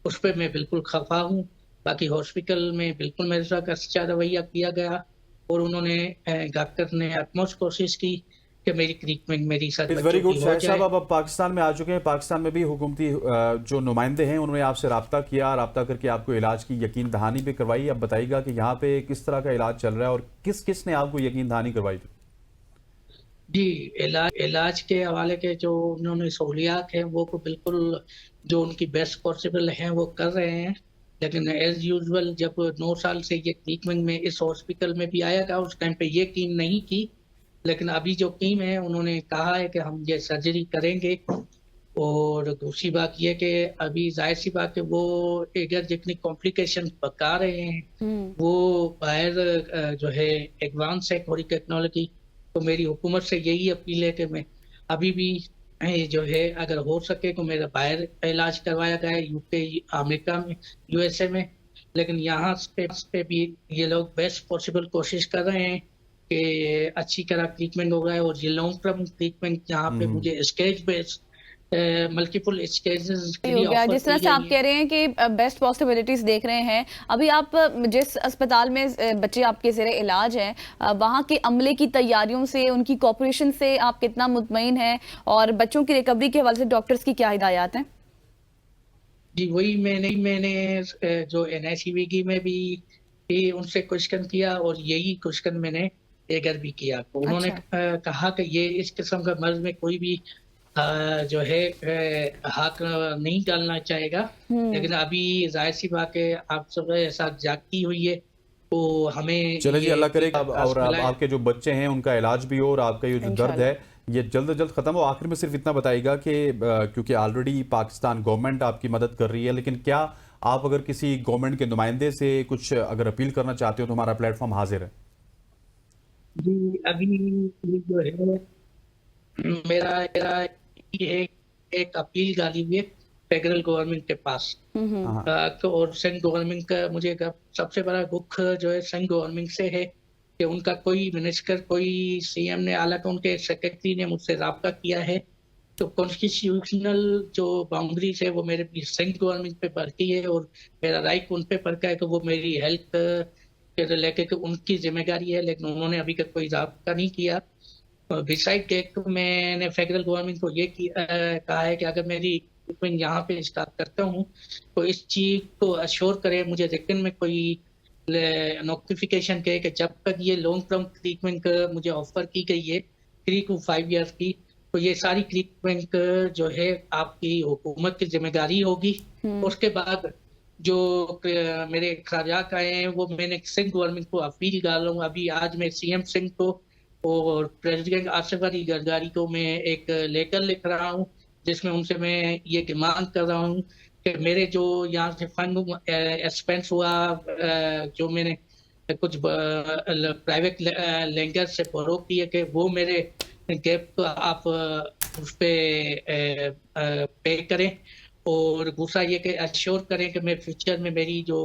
उस पर मैं बिल्कुल खफा हूँ। बाकी हॉस्पिटल में बिल्कुल मेरे साथ अच्छा रवैया किया गया और उन्होंने डॉक्टर ने utmost कोशिश की कि मेरी ट्रीटमेंट मेरी साथ इट्स वेरी बच्चों गुड की हो शाहिद साहब, जाए। अब पाकिस्तान में आ चुके हैं। पाकिस्तान में भी हुकूमती जो नुमाइंदे हैं उन्होंने आपसे रब्ता करके आपको इलाज की यकीन दहानी भी करवाई। अब बताइएगा कि यहाँ पे किस तरह का इलाज चल रहा है और किस किस ने आपको यकीन दहानी करवाई थी? जी, इलाज के हवाले के जो उन्होंने सहूलियात हैं वो को बिल्कुल जो उनकी बेस्ट पॉसिबल हैं वो कर रहे हैं। लेकिन एज यूजुअल जब 9 साल से ये ट्रीटमेंट में इस हॉस्पिटल में भी आया था, उस टाइम पे ये टीम नहीं की। लेकिन अभी जो टीम है उन्होंने कहा है कि हम ये सर्जरी करेंगे। और दूसरी बात ये कि अभी जाहिर सी बात है वो अगर जितनी कॉम्प्लिकेशन बता रहे हैं हम्म। वो बाहर जो है एडवांस है थोड़ी टेक्नोलॉजी। तो मेरी हुकूमत से यही अपील है कि मैं अभी भी जो है अगर हो सके तो मेरा बाहर इलाज करवाया गया है, यूके, अमेरिका में, यूएसए में। लेकिन यहाँ पे भी ये लोग बेस्ट पॉसिबल कोशिश कर रहे हैं कि अच्छी तरह ट्रीटमेंट हो रहा है। और ये लॉन्ग टर्म ट्रीटमेंट यहाँ पे मुझे स्टेज बेस्ड मल्टीपल स्टेजेस के सही हो लिए गया, ऑफर जिस तरह की से आप गई है। कह रहे हैं कि बेस्ट पॉसिबिलिटीज देख रहे हैं। अभी आप जिस अस्पताल में बच्चे आपके ज़ेरे इलाज हैं, वहाँ के अमले की तैयारियों से, उनकी कॉपरेशन से आप कितना मुतमईन हैं, और बच्चों की रिकवरी के हवाले से डॉक्टर्स की क्या हिदायत हैं? जी वही मैंने जो एनआईसीवीकी में भी उनसे क्वेश्चन किया और यही क्वेश्चन मैंने एगर भी किया। तो उन्होंने अच्छा। कहा कि ये इस किस्म का मर्ज में कोई भी जो है हाथ नहीं डालना चाहेगा। हम्म। लेकिन अभी जाहिर सी बात है आप सब साथ जागती हुई है तो हमें चले जी, ये अल्लाह करे एक और आस अब मिला है। आपके जो बच्चे हैं उनका इलाज भी हो और आपका ये जो दर्द है इंशाल्लाह। ये जल्द से जल्द खत्म हो। आखिर में सिर्फ इतना बताइएगा कि क्योंकि ऑलरेडी पाकिस्तान गवर्नमेंट आपकी मदद कर रही है, लेकिन क्या आप अगर किसी गवर्नमेंट के नुमाइंदे से कुछ अगर अपील करना चाहते हो तो हमारा प्लेटफॉर्म हाजिर है। जी अभी ये जो है मेरा ये एक अपील डाली हुई है फेडरल गवर्नमेंट के पास। हाँ। और सेंट्रल गवर्नमेंट का मुझे एक सबसे बड़ा दुख जो है सेंट्रल गवर्नमेंट से है कि उनका कोई मिनिस्टर, कोई सीएम ने, हालांकि उनके सेक्रेटरी ने मुझसे राब्ता किया है। तो कॉन्स्टिट्यूशनल जो बाउंड्रीज है वो मेरे सेंट्रल गवर्नमेंट पे पड़ती है और मेरा राइट उन पे पड़ता है कि वो मेरी हेल्थ के रिलेटेड कि उनकी जिम्मेदारी है। लेकिन उन्होंने अभी तक कोई राब्ता नहीं किया। बिसाइड डेट मैंने फेडरल गवर्नमेंट को ये कहा है कि अगर मेरी ट्रीटमेंट यहाँ पे स्टार्ट करता हूँ तो इस चीज को अश्योर करे, मुझे रिटर्न में कोई नोटिफिकेशन करे कि जब तक ये लॉन्ग टर्म ट्रीटमेंट मुझे ऑफर की गई है 3 to 5 years की, तो ये सारी ट्रीटमेंट जो है आपकी हुकूमत की जिम्मेदारी होगी। उसके बाद जो मेरे अखराजात आए हैं वो मैंने सिंध गवर्नमेंट को अपील डालूंगा। अभी आज मैं सीएम सिंह को और प्रेसिडेंट आसिफ अली जरदारी को मैं एक लेटर लिख रहा हूँ जिसमें उनसे मैं ये डिमांड कर रहा हूँ कि मेरे जो यहाँ से फंड एक्सपेंस हुआ, जो मैंने कुछ प्राइवेट लेंडर से बोरो किए कि वो मेरे गैप को आप उस पे पे करें। और दूसरा ये कि अश्योर करें कि मैं फ्यूचर में मेरी जो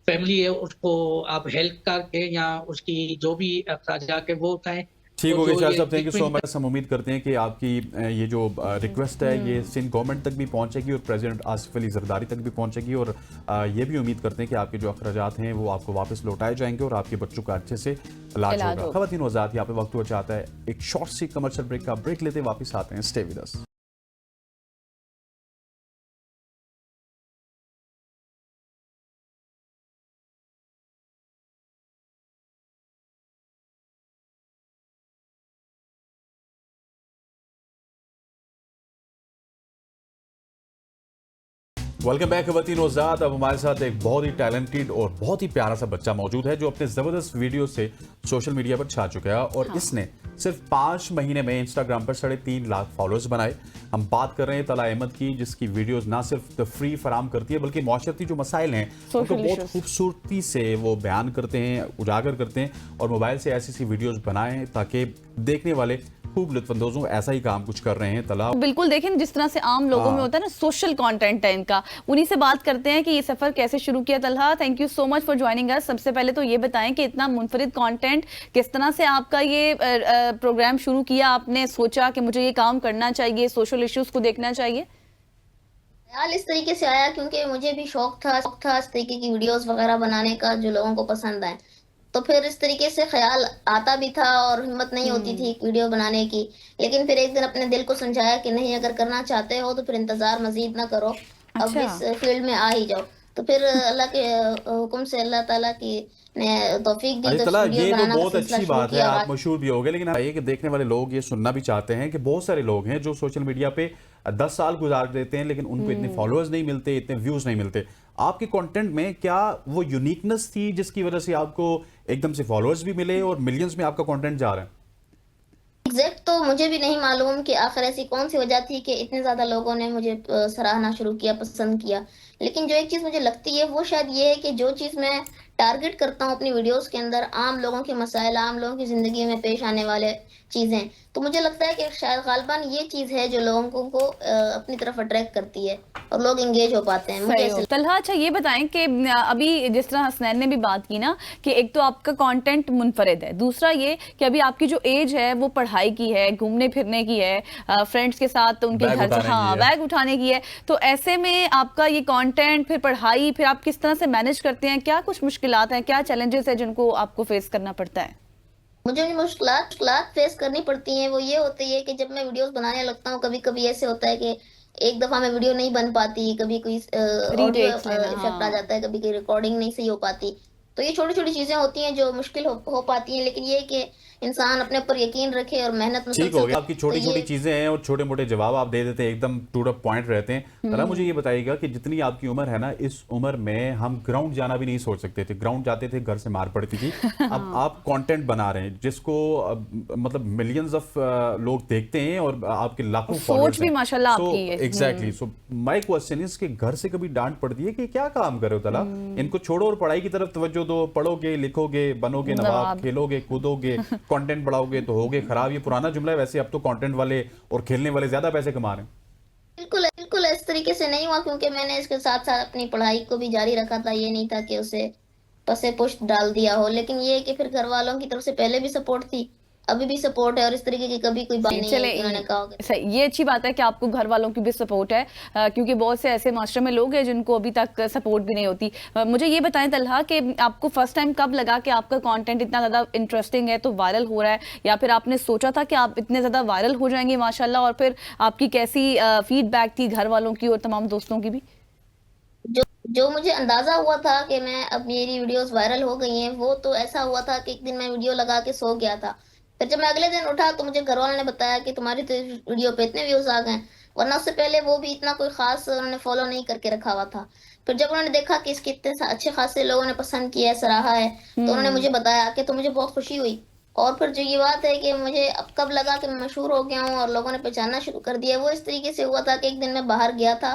फैमिली है उसको आप हेल्प करके या उसकी जो भी अखराजात है वो उठाएं। ठीक और हो गया जो शाह ये साहब, thank you so treatment much. हम उम्मीद करते हैं कि आपकी ये जो रिक्वेस्ट है ये सिंध गवर्नमेंट तक भी पहुंचेगी और प्रेसिडेंट आसिफ अली जरदारी तक भी पहुंचेगी। और ये भी उम्मीद करते हैं कि आपके जो अखराजात हैं वो आपको वापस लौटाए जाएंगे और आपके बच्चों का अच्छे से इलाज होगा। खवातीन व हज़रात, यहाँ पे वक्त हुआ चाहता है एक शॉर्ट सी कमर्शियल ब्रेक का। ब्रेक लेते वापस आते हैं। Stay with us. Welcome back वतीन ओजाद। अब हमारे साथ एक बहुत ही टैलेंटेड और बहुत ही प्यारा सा बच्चा मौजूद है जो अपने जबरदस्त वीडियो से सोशल मीडिया पर छा चुका है और इसने सिर्फ 5 महीने में इंस्टाग्राम पर 3.5 लाख फॉलोअर्स बनाए। हम बात कर रहे हैं तला अहमद की, जिसकी वीडियोस ना सिर्फ फ्री फराम करती है बल्कि माशरती जो मसाइल हैं उनको बहुत खूबसूरती से वो बयान करते हैं, उजागर करते हैं और मोबाइल से ऐसी वीडियोस बनाएं ताकि देखने वाले खूब लुत्फानंदोज हों। ऐसा ही काम कुछ कर रहे हैं तला। बिल्कुल, देखें जिस तरह से आम लोगों में होता है ना सोशल कंटेंट है इनका, उन्हीं से बात करते हैं कि ये सफर कैसे शुरू किया। Talha, thank you so much for joining us. सबसे पहले तो ये बताएं कि इतना मुनफरिद कंटेंट किस तरह से आपका ये प्रोग्राम शुरू किया, आपने सोचा कि मुझे ये काम करना चाहिए, सोशल इश्यूज को देखना चाहिए? ख्याल इस तरीके से आया क्योंकि मुझे भी शौक था इस तरीके की वीडियोस वगैरह बनाने का जो लोगों को पसंद आए। तो फिर इस तरीके से ख्याल आता भी था और हिम्मत नहीं होती थी वीडियो बनाने की। लेकिन फिर एक दिन अपने दिल को समझाया कि नहीं, अगर करना चाहते हो तो फिर इंतजार मजीद ना करो, अब इस फील्ड में आ ही जाओ। तो फिर अल्लाह के हुक्म से अल्लाह ताला की ने तौफीक दी। तो ये तो बहुत अच्छी बात है, आप मशहूर भी हो गए। लेकिन ये कि देखने वाले लोग ये सुनना भी चाहते हैं कि बहुत सारे लोग हैं जो सोशल मीडिया पे 10 साल गुजार देते हैं लेकिन उनको इतने फॉलोअर्स नहीं मिलते, इतने व्यूज नहीं मिलते। आपके कंटेंट में क्या वो यूनिकनेस थी जिसकी वजह से आपको एकदम से फॉलोअर्स भी मिले और मिलियंस में आपका कंटेंट जा रहा है? एग्जैक्ट तो मुझे भी नहीं मालूम कि आखिर ऐसी कौन सी वजह थी कि इतने ज्यादा लोगों ने मुझे सराहना शुरू किया, पसंद किया। लेकिन जो एक चीज मुझे लगती है वो शायद ये है कि जो चीज मैं टारगेट करता हूँ अपनी वीडियोस के अंदर, आम लोगों के मसाइल, आम लोगों की जिंदगी में पेश आने वाले चीजें, तो मुझे लगता है कि शायद गालिबन ये चीज है जो लोगों को अपनी तरफ अट्रैक्ट करती है और लोग एंगेज हो पाते हैं। मुझे ऐसे तलहा, अच्छा ये बताएं कि अभी जिस तरह हसनैन ने भी बात की ना कि एक तो आपका कंटेंट मुनफरिद है, दूसरा ये कि अभी आपकी जो एज है वो पढ़ाई की है, घूमने फिरने की है, फ्रेंड्स के साथ उनके घर से बैग उठाने की है। तो ऐसे में आपका ये कंटेंट, फिर पढ़ाई, फिर आप किस तरह से मैनेज करते हैं? क्या कुछ मुश्किलात हैं, क्या चैलेंजेस है जिनको आपको फेस करना पड़ता है? मुझे मुश्किलात फेस करनी पड़ती हैं वो ये होती है कि जब मैं वीडियोस बनाने लगता हूँ कभी कभी ऐसे होता है कि एक दफा में वीडियो नहीं बन पाती, कभी कोई ऑडियो इफेक्ट आ जाता है, कभी कोई रिकॉर्डिंग नहीं सही हो पाती। तो ये छोटी छोटी चीजें होती हैं जो मुश्किल हो पाती हैं। लेकिन ये कि इंसान अपने ऊपर यकीन रखे और मेहनत ठीक हो गया। आपकी छोटी छोटी चीजें हैं और छोटे मोटे जवाब आप दे देते हैं, एकदम टू द पॉइंट रहते हैं। तला, मुझे ये बताइएगा कि जितनी आपकी उम्र है ना, इस उम्र में हम ग्राउंड जाना भी नहीं सोच सकते थे। ग्राउंड जाते थे घर से मार पड़ती थी। अब आप कंटेंट बना रहे हैं जिसको मतलब मिलियंस ऑफ लोग देखते हैं और आपके लाखों फॉलोअर्स भी माशाल्लाह आपकी है। Exactly. So my question is कि घर से कभी डांट पड़ती है कि क्या काम कर रहे हो तला, इनको छोड़ो और पढ़ाई की तरफ तवज्जो दो, पढ़ोगे, लिखोगे, बनोगे नवाब, खेलोगे, कूदोगे, कंटेंट बढ़ाओगे तो होगे खराब। ये पुराना जुमला है, वैसे अब तो कंटेंट वाले और खेलने वाले ज्यादा पैसे कमा रहे हैं। बिल्कुल इस तरीके से नहीं हुआ क्योंकि मैंने इसके साथ साथ अपनी पढ़ाई को भी जारी रखा था। ये नहीं था कि उसे पसे पुष्ट डाल दिया हो। लेकिन ये कि फिर घर वालों की तरफ से पहले भी सपोर्ट थी, अभी भी सपोर्ट है और इस तरीके की कभी कोई बात नहीं है कि उन्होंने कहा। ये अच्छी बात है कि आपको घर वालों की भी सपोर्ट है, क्योंकि बहुत से ऐसे मास्टर में लोग हैं जिनको अभी तक सपोर्ट भी नहीं होती। मुझे ये बताएं तलहा कि आपको फर्स्ट टाइम कब लगा कि आपका कंटेंट इतना ज़्यादा इंटरेस्टिंग है तो वायरल हो रहा है, या फिर आपने सोचा था कि आप इतने ज़्यादा वायरल हो जाएंगे माशाल्लाह? और फिर आपकी कैसी फीडबैक थी घर वालों की और तमाम दोस्तों की भी? जो मुझे अंदाजा हुआ था कि मैं अब मेरी वीडियोस वायरल हो गई हैं, वो तो ऐसा हुआ था कि एक दिन मैं वीडियो लगा के सो गया था। फिर जब मैं अगले दिन उठा तो मुझे घर वालों ने बताया कि तुम्हारी तो वीडियो पे इतने व्यूज आ गए, वरना उससे पहले वो भी इतना कोई खास उन्होंने फॉलो नहीं करके रखा हुआ था। फिर जब उन्होंने देखा कि इसके इतने अच्छे खासे लोगों ने पसंद किया है, सराहा है, तो उन्होंने मुझे बताया कि तो मुझे बहुत खुशी हुई। और फिर जो ये बात है कि मुझे अब कब लगा कि मैं मशहूर हो गया हूँ और लोगों ने पहचानना शुरू कर दिया, वो इस तरीके से हुआ था कि एक दिन मैं बाहर गया था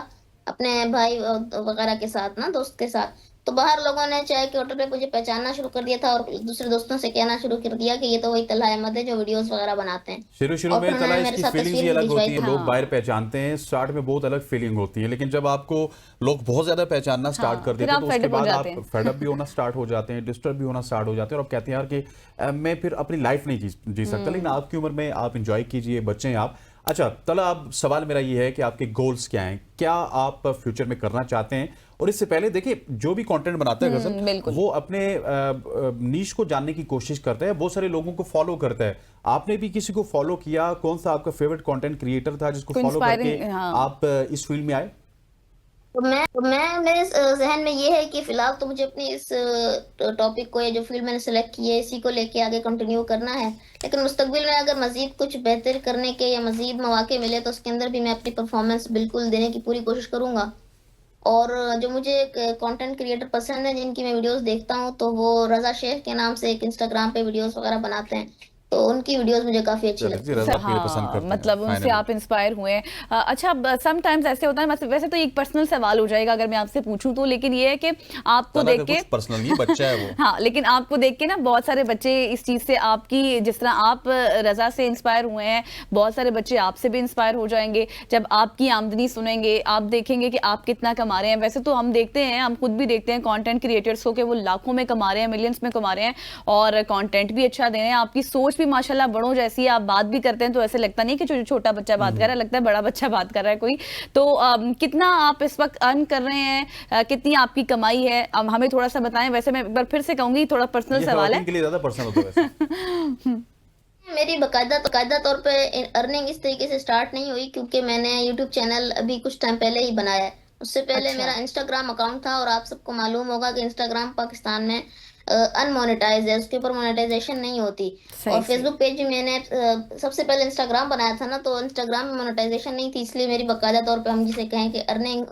अपने भाई वगैरह के साथ ना, दोस्त के साथ, तो बाहर लोगों ने चाय के होटल पे मुझे पहचानना शुरू कर दिया था और दूसरे दोस्तों से कहना शुरू कर दिया कि ये तो वही तलहा अहमद है जो वीडियोस वगैरह बनाते हैं। शुरू में तलहा इसकी फीलिंग्स ही अलग होती है, लोग बाहर पहचानते हैं, स्टार्ट में बहुत अलग फीलिंग होती है, लेकिन जब आपको लोग बहुत ज्यादा पहचानना स्टार्ट कर देते हैं तो उसके बाद आप फेडअप भी होना स्टार्ट हो जाते हैं, डिस्टर्ब भी होना स्टार्ट हो जाते हैं और आप कहते हैं यार कि मैं फिर अपनी लाइफ नहीं जी सकता। लेकिन आपकी उम्र में आप इंजॉय कीजिए, बच्चे हैं आप। अच्छा तला, अब सवाल मेरा ये है कि आपके गोल्स क्या हैं, क्या आप फ्यूचर में करना चाहते हैं? और इससे पहले देखिए, जो भी कंटेंट बनाता है गजल, वो अपने नीश को जानने की कोशिश करता है, बहुत सारे लोगों को फॉलो करता है। आपने भी किसी को फॉलो किया? कौन सा आपका फेवरेट कंटेंट क्रिएटर था जिसको फॉलो करके आप इस फील्ड में आए? तो मैं मेरे जहन में ये है कि फिलहाल तो मुझे अपनी इस टॉपिक को, या जो फील्ड मैंने सेलेक्ट की है, इसी को लेके आगे कंटिन्यू करना है। लेकिन मुस्तकबिल में अगर मजीद कुछ बेहतर करने के या मजीद मौके मिले तो उसके अंदर भी मैं अपनी परफॉर्मेंस बिल्कुल देने की पूरी कोशिश करूंगा। और जो मुझे कंटेंट क्रिएटर पसंद है जिनकी मैं वीडियोस देखता हूँ, तो वो रजा शेख के नाम से एक इंस्टाग्राम पे वीडियोस वगैरह बनाते हैं, तो उनकी वीडियोस मुझे काफी अच्छी चलिए, लगती है। रजा आपको ये पसंद हाँ, करते हैं, मतलब उनसे finally। आप इंस्पायर हुए हैं। अच्छा, समटाइम्स ऐसे होता है, मतलब वैसे तो एक पर्सनल सवाल हो जाएगा अगर मैं आपसे पूछूं तो, लेकिन ये है कि आपको देख के पर्सनल नहीं, बच्चा है वो। हाँ, लेकिन आपको देख के ना बहुत सारे बच्चे इस चीज से, आपकी जिस तरह आप रजा से इंस्पायर हुए हैं, बहुत सारे बच्चे आपसे भी इंस्पायर हो जाएंगे जब आपकी आमदनी सुनेंगे, आप देखेंगे कि आप कितना कमा रहे हैं। वैसे तो हम देखते हैं, हम खुद भी देखते हैं कंटेंट क्रिएटर्स को कि वो लाखों में कमा रहे हैं, मिलियंस में कमा रहे हैं और कंटेंट भी अच्छा दे रहे हैं। आपकी सोच भी माशाल्लाह बड़ों जैसी है, आप बात भी करते हैं तो ऐसे लगता नहीं कि जो छोटा बच्चा बात कर रहा है, लगता है बड़ा बच्चा बात कर रहा है कोई। तो कितना आप इस वक्त अर्न कर रहे हैं, कितनी आपकी कमाई है, हमें थोड़ा सा बताएं। वैसे मैं एक बार फिर से कहूंगी, थोड़ा पर्सनल सवाल है। इनके लिए ज्यादा पर्सनल होता है वैसे। मेरी बकायदा तौर पे अर्निंग इस तरीके से स्टार्ट नहीं हुई, क्योंकि मैंने यूट्यूब चैनल अभी कुछ टाइम पहले ही बनाया है। उससे पहले अच्छा। मेरा इंस्टाग्राम अकाउंट था, और आप सबको मालूम होगा कि इंस्टाग्राम पाकिस्तान में अनमोनेटाइज है, उसके ऊपर मोनेटाइजेशन नहीं होती। सही, और सही। फेसबुक पेज भी मैंने सबसे पहले इंस्टाग्राम बनाया था ना, तो इंस्टाग्राम में मोनेटाइजेशन नहीं थी, इसलिए मेरी बकायदा तौर पे हम जिसे कहें कि अर्निंग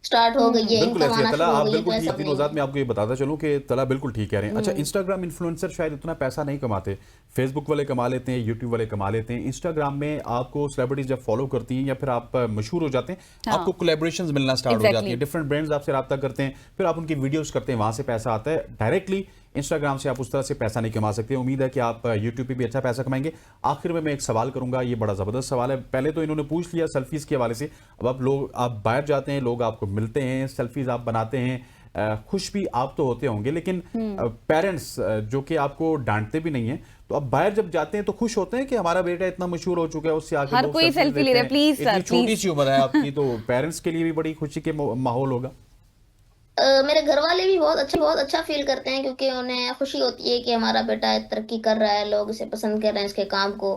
स्टार्ट हो गई है, बिल्कुल इनकम ऐसी है आना तला, शुरू हो आप गई है, बिल्कुल तो ठीक ऐसा थी नहीं नौज़ाद, है। मैं आपको ये बताता चलूं कि तला बिल्कुल ठीक कह रहे हैं। अच्छा, इंस्टाग्राम इन्फ्लुएंसर शायद इतना पैसा नहीं कमाते, फेसबुक वाले कमा लेते हैं, यूट्यूब वाले कमा लेते हैं। इंस्टाग्राम में आपको सेलिब्रिटीज जब फॉलो करती हैं या फिर आप मशहूर हो जाते हैं, हाँ। आपको कोलैबोरेशंस मिलना स्टार्ट हो Exactly। जाती है, डिफरेंट ब्रांड्स आपसे रब्ता करते हैं, फिर आप उनकी वीडियोस करते हैं, वहां से पैसा आता है। डायरेक्टली इंस्टाग्राम से आप उस तरह से पैसा नहीं कमा सकते। उम्मीद है कि आप यूट्यूब पे भी अच्छा पैसा कमाएंगे। आखिर में मैं एक सवाल करूंगा, ये बड़ा जबरदस्त सवाल है। पहले तो इन्होंने पूछ लिया सेल्फीज के हवाले से, अब आप बाहर जाते हैं, लोग आपको मिलते हैं, सेल्फीज आप बनाते हैं, खुश भी आप तो होते होंगे, लेकिन पेरेंट्स जो कि आपको डांटते भी नहीं है, तो अब बाहर जब जाते हैं तो खुश होते हैं कि हमारा बेटा इतना मशहूर हो चुका है, उससे आगे हर लोग कोई selfies selfie ले लेते रहा है, हैं। please sir, इतनी छोटी please। सी उम्र है आपकी, तो पेरेंट्स के लिए भी बड़ी खुशी के माहौल होगा। मेरे घर वाले भी बहुत अच्छा फील करते हैं, क्योंकि उन्हें खुशी होती है कि हमारा बेटा तरक्की कर रहा है, लोग इसे पसंद कर रहे हैं, इसके काम को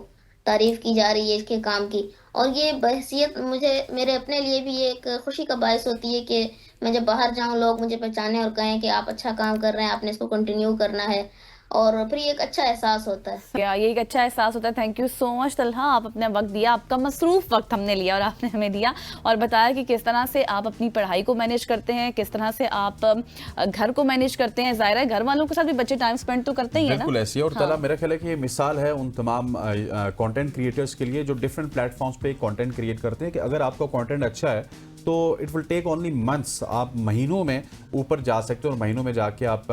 तारीफ की जा रही है इसके काम की। और ये बहसियत मुझे मेरे अपने लिए भी ये एक खुशी का बायस होती है कि मैं जब बाहर जाऊं, लोग मुझे पहचाने और कहें कि आप अच्छा काम कर रहे हैं, आपने इसको कंटिन्यू करना है, और फिर ये एक अच्छा एहसास होता है। या ये एक अच्छा एहसास होता है। Thank you so much Talha, आप अपना वक्त दिया, आपका मसरूफ वक्त हमने लिया और आपने हमें दिया और बताया कि किस तरह से आप अपनी पढ़ाई को मैनेज करते हैं, किस तरह से आप घर को मैनेज करते हैं। ज़ाहिर है घर वालों के साथ भी बच्चे टाइम स्पेंड तो करते ही है ना। बिल्कुल ऐसी है। और तला मेरा ख्याल है कि ये मिसाल है उन तमाम कंटेंट क्रिएटर्स के लिए जो डिफरेंट प्लेटफॉर्म्स पे कंटेंट क्रिएट करते हैं, कि अगर आपका कंटेंट अच्छा है तो it will take only months, आप महीनों में ऊपर जा सकते हैं और महीनों में जाके आप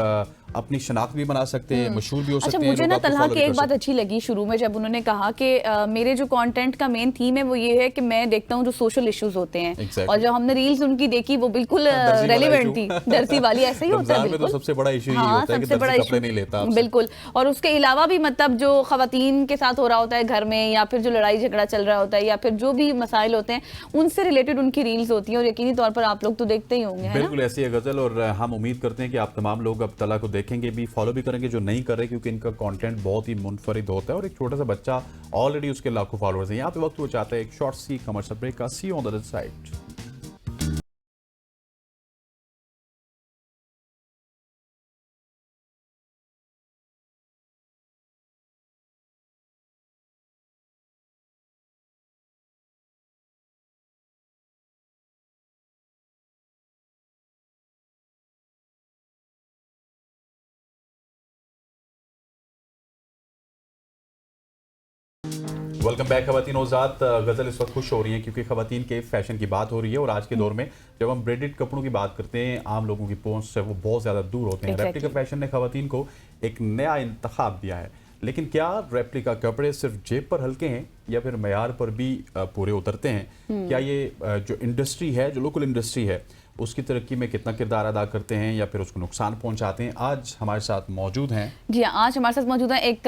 अपनी शनाख्त भी बना सकते हैं, मशहूर भी हो अच्छा, सकते हैं। मुझे लोग ना आपको तलहा follow की भी एक कर बात सकते हैं। अच्छी लगी शुरू में जब उन्होंने कहा कि मेरे जो कंटेंट का मेन थीम है वो ये है कि मैं देखता हूँ जो सोशल इश्यूज होते हैं। Exactly। और जब हमने रील्स उनकी देखी वो बिल्कुल दर्जी वाला रेलिवेंट थी, issue। दर्जी वाली ऐसे ही होता है रमजान में तो बिल्कुल। सबसे बड़ा इशू यही हाँ, होता है कि सबसे बड़ा दर्जी कपड़े issue। नहीं लेता आपसे। बिल्कुल। और उसके अलावा भी मतलब जो खवातीन के साथ हो रहा होता है घर में, या फिर जो लड़ाई झगड़ा चल रहा होता है, या फिर जो भी मसाइल होते हैं उनसे रिलेटेड उनकी रील्स होती हैं, और यकीनी तौर पर आप लोग तो देखते ही होंगे, है ना। बिल्कुल ऐसी है गजल। और हम उम्मीद करते हैं कि आप तमाम लोग अब तला को देखेंगे भी, फॉलो भी करेंगे जो नहीं कर रहे, क्योंकि इनका कंटेंट बहुत ही मुनफरिद होता है और एक छोटा सा बच्चा ऑलरेडी उसके लाखों फॉलोअर्स हैं। यहाँ पे वक्त वो चाहता है एक शॉर्ट सी कमर्शियल ब्रेक का। See you on the other side. Welcome back खवातीन औजात। गजल इस वक्त खुश हो रही हैं क्योंकि खवातीन के फैशन की बात हो रही है, और आज के दौर में जब हम ब्रेडेड कपड़ों की बात करते हैं आम लोगों की पहुंच से वो बहुत ज़्यादा दूर होते हैं। Exactly। रेप्लिका फैशन ने खवातीन को एक नया इंतखाब दिया है, लेकिन क्या रेप्लिका कपड़े सिर्फ जेब पर हल्के हैं या फिर मयार पर भी पूरे उतरते हैं? क्या ये जो इंडस्ट्री है, जो लोकल इंडस्ट्री है, उसकी तरक्की में कितना किरदार अदा करते हैं या फिर उसको नुकसान पहुंचाते हैं? आज हमारे साथ मौजूद हैं, जी हाँ, आज हमारे साथ मौजूद है एक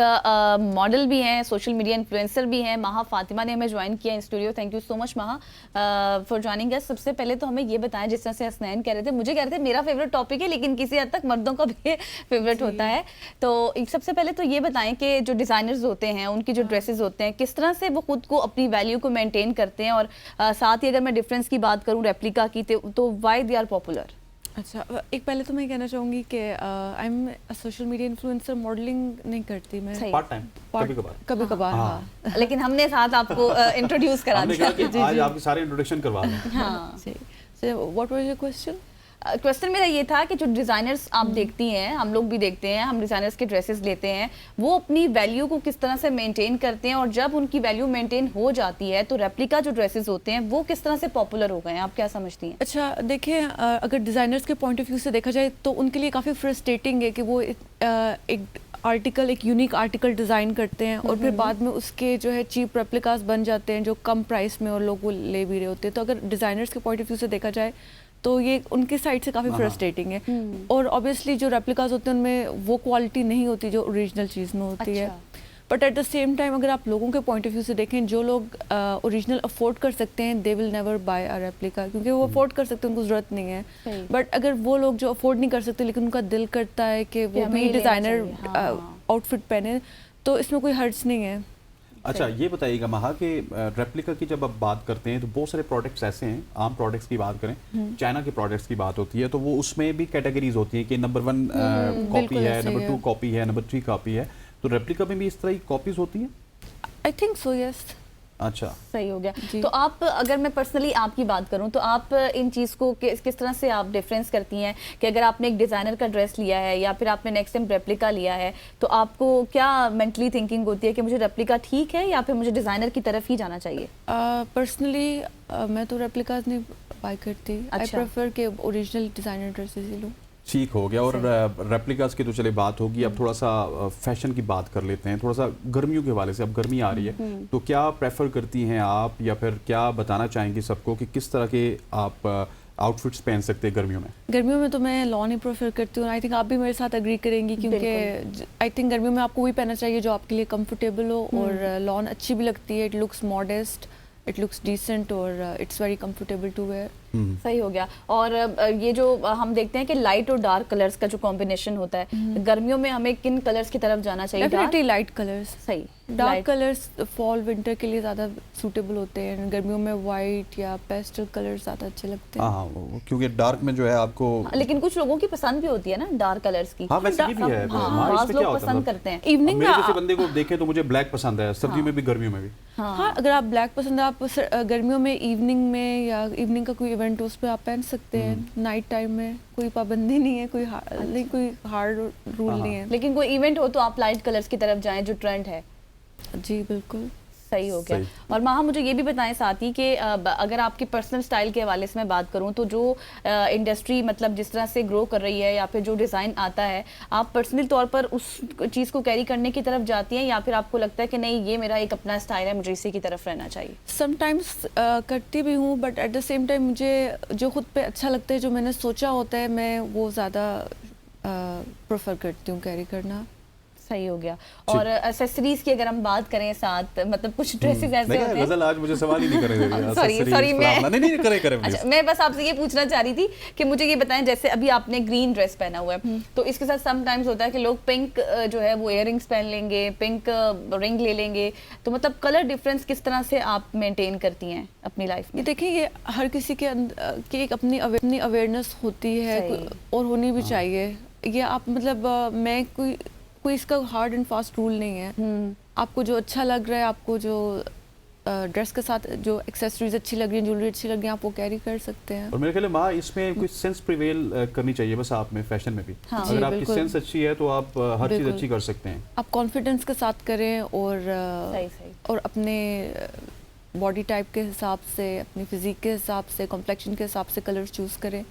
मॉडल भी हैं, सोशल मीडिया इन्फ्लुएंसर भी हैं, माहा फातिमा ने हमें ज्वाइन किया in studio. Thank you so much माहा फॉर ज्वाइनिंग अस। सबसे पहले तो हमें ये बताएं, जिस तरह से हसनैन कह रहे थे, मुझे कह रहे थे मेरा फेवरेट टॉपिक है, लेकिन किसी हद तक मर्दों का भी फेवरेट होता है। तो सबसे पहले तो ये बताएं कि जो डिज़ाइनर्स होते हैं, उनकी जो ड्रेसेस होते हैं, किस तरह से वो खुद को अपनी वैल्यू को मेनटेन करते हैं, और साथ ही अगर मैं डिफरेंस की बात करूँ रेप्लिका की, तो वाई दे आर पॉपुलर? अच्छा, एक पहले तो मैं कहना चाहूँगी कि I am social media influencer, modelling नहीं करती मैं, सही। पार्ट टाइम, कभी-कभार। कभी-कभार, हाँ। लेकिन हमने साथ आपको इंट्रोड्यूस करा हमने दिया। कहा कि आज आपके सारे इंट्रोडक्शन करवा दें। हाँ, जी। What was your question? Question मेरा ये था कि जो डिजाइनर्स आप देखती हैं, हम लोग भी देखते हैं, हम डिजाइनर्स के ड्रेसेस लेते हैं, वो अपनी वैल्यू को किस तरह से मेंटेन करते हैं, और जब उनकी वैल्यू मेंटेन हो जाती है तो रेप्लिका जो ड्रेसेस होते हैं वो किस तरह से पॉपुलर हो गए हैं, आप क्या समझती हैं? अच्छा देखिए, अगर डिज़ाइनर्स के पॉइंट ऑफ व्यू से देखा जाए तो उनके लिए काफ़ी फ्रस्ट्रेटिंग है कि वो एक आर्टिकल, एक यूनिक आर्टिकल डिज़ाइन करते हैं और फिर बाद में उसके जो है चीप रेप्लिकास बन जाते हैं जो कम प्राइस में और लोग वो ले भी रहे होते हैं। तो अगर डिज़ाइनर्स के पॉइंट ऑफ व्यू से देखा जाए तो ये उनके साइड से काफ़ी फ्रस्ट्रेटिंग है। और ऑब्वियसली जो रेप्लिकास होते हैं उनमें वो क्वालिटी नहीं होती जो ओरिजिनल चीज़ में होती है। But at the same time अगर आप लोगों के पॉइंट ऑफ व्यू से देखें, जो लोग ओरिजिनल अफोर्ड कर सकते हैं they will never buy a replica, क्योंकि वो अफोर्ड कर सकते हैं, उनको ज़रूरत नहीं है। बट अगर वो लोग जो अफोर्ड नहीं कर सकते लेकिन उनका दिल करता है कि वो भी डिज़ाइनर आउटफिट पहने, तो इसमें कोई हर्ज नहीं है। अच्छा ये बताइएगा महा कि रेप्लिका की जब आप बात करते हैं तो बहुत सारे प्रोडक्ट्स ऐसे हैं, आम प्रोडक्ट्स की बात करें, चाइना के प्रोडक्ट्स की बात होती है तो वो उसमें भी कैटेगरीज होती हैं कि नंबर 1 कॉपी है, नंबर 2 कॉपी है, नंबर 3 कॉपी है, तो रेप्लिका में भी इस तरह की कॉपीज होती हैं? I think so, yes. अच्छा, सही हो गया। तो आप, अगर मैं पर्सनली आपकी बात करूं तो आप इन चीज़ को किस तरह से आप डिफरेंस करती हैं कि अगर आपने एक डिज़ाइनर का ड्रेस लिया है या फिर आपने नेक्स्ट टाइम रेप्लिका लिया है तो आपको क्या मेंटली थिंकिंग होती है कि मुझे रेप्लिका ठीक है या फिर मुझे डिज़ाइनर की तरफ ही जाना चाहिए? पर्सनली मैं तो रेप्लिकाज नहीं बाय करती। आई प्रेफर कि ओरिजिनल डिज़ाइनर ड्रेसेस ही लूँ। ठीक हो गया। और रेप्लिकास की तो चले बात होगी, अब थोड़ा सा फैशन की बात कर लेते हैं, थोड़ा सा गर्मियों के हवाले से। अब गर्मी आ रही है तो क्या प्रेफर करती हैं आप, या फिर क्या बताना चाहेंगी सबको कि किस तरह के आप आउटफिट्स पहन सकते हैं गर्मियों में? गर्मियों में तो मैं लॉन ही प्रेफर करती हूँ। आई थिंक आप भी मेरे साथ एग्री करेंगी, क्योंकि आई थिंक गर्मियों में आपको वही पहनना चाहिए जो आपके लिए कंफर्टेबल हो, और लॉन अच्छी भी लगती है, it looks modest, it looks decent और it's very comfortable to wear. सही हो गया। और ये जो हम देखते हैं कि लाइट और डार्क कलर्स का जो कॉम्बिनेशन होता है, गर्मियों में हमें किन कलर्स की तरफ जाना चाहिए? Definitely light colours. सही, डार्क कलर्स फॉल विंटर के लिए ज़्यादा सूटेबल होते हैं। गर्मियों में वाइट या पेस्टल कलर्स ज़्यादा अच्छे लगते हैं। हाँ, क्योंकि डार्क में जो है आपको, लेकिन कुछ लोगों की पसंद भी होती है ना डार्क कलर्स की। हाँ वैसे ये भी है, बाज़ लोग पसंद करते हैं। इवनिंग मेरे जैसे बंदे को देखें तो मुझे ब्लैक पसंद है, सर्दियों में भी गर्मियों में भी। हाँ, अगर आप ब्लैक पसंद है, आप गर्मियों में इवनिंग में या इवनिंग का कोई इवेंट हो उस पर आप पहन सकते हैं। नाइट टाइम में कोई पाबंदी नहीं है, कोई हार्ड रूल नहीं है। लेकिन कोई इवेंट हो तो आप लाइट कलर्स की तरफ जाएं जो ट्रेंड है। जी बिल्कुल सही हो गया। और महा, मुझे ये भी बताएं साथ ही कि अगर आपकी पर्सनल स्टाइल के हवाले से मैं बात करूं तो जो इंडस्ट्री मतलब जिस तरह से ग्रो कर रही है या फिर जो डिज़ाइन आता है, आप पर्सनल तौर पर उस चीज़ को कैरी करने की तरफ जाती हैं या फिर आपको लगता है कि नहीं ये मेरा एक अपना स्टाइल है, मुझे इसी की तरफ रहना चाहिए? समटाइम्स करती भी हूँ, but at the same time मुझे जो खुद पे अच्छा लगता है, जो मैंने सोचा होता है, मैं वो ज़्यादा प्रेफर करती हूँ कैरी करना। सही हो गया। और एक्सेसरीज की अगर हम बात करें साथ, मतलब कुछ ड्रेसेस ऐसे होते हैं। गजल आज मुझे सवाल ही नहीं करने दे रही। सॉरी मैं नहीं करे अच्छा, मैं बस आपसे ये पूछना चाह रही थी कि मुझे ये बताएं, जैसे अभी आपने ग्रीन ड्रेस पहना हुआ है तो इसके साथ समटाइम्स होता है कि लोग पिंक जो है वो इयररिंग्स पहन लेंगे, पिंक रिंग ले लेंगे, तो मतलब कलर डिफरेंस किस तरह से आप मेंटेन करती हैं अपनी लाइफ में? देखिए, ये हर किसी के की एक अपनी अवेयरनेस होती है और होनी भी चाहिए। ये आप मतलब मैं कोई इसका हार्ड एंड फास्ट रूल नहीं है। आपको जो अच्छा लग रहा है, आपको जो ड्रेस के साथ जो एक्सेसरीज अच्छी लग रही है, ज्वेलरी अच्छी लग रही है, आप वो कैरी कर सकते हैं। और मेरे ख्याल में माँ इसमें कोई सेंस प्रिवेल करनी चाहिए बस आप में, फैशन में भी। हाँ, अगर आपकी सेंस अच्छी है तो आप हर चीज़ अच्छी कर सकते हैं। आप कॉन्फिडेंस के साथ करें और अपने बॉडी टाइप के हिसाब से, अपनी फिजिक के हिसाब से, कॉम्प्लेक्शन के हिसाब से कलर चूज़ करें।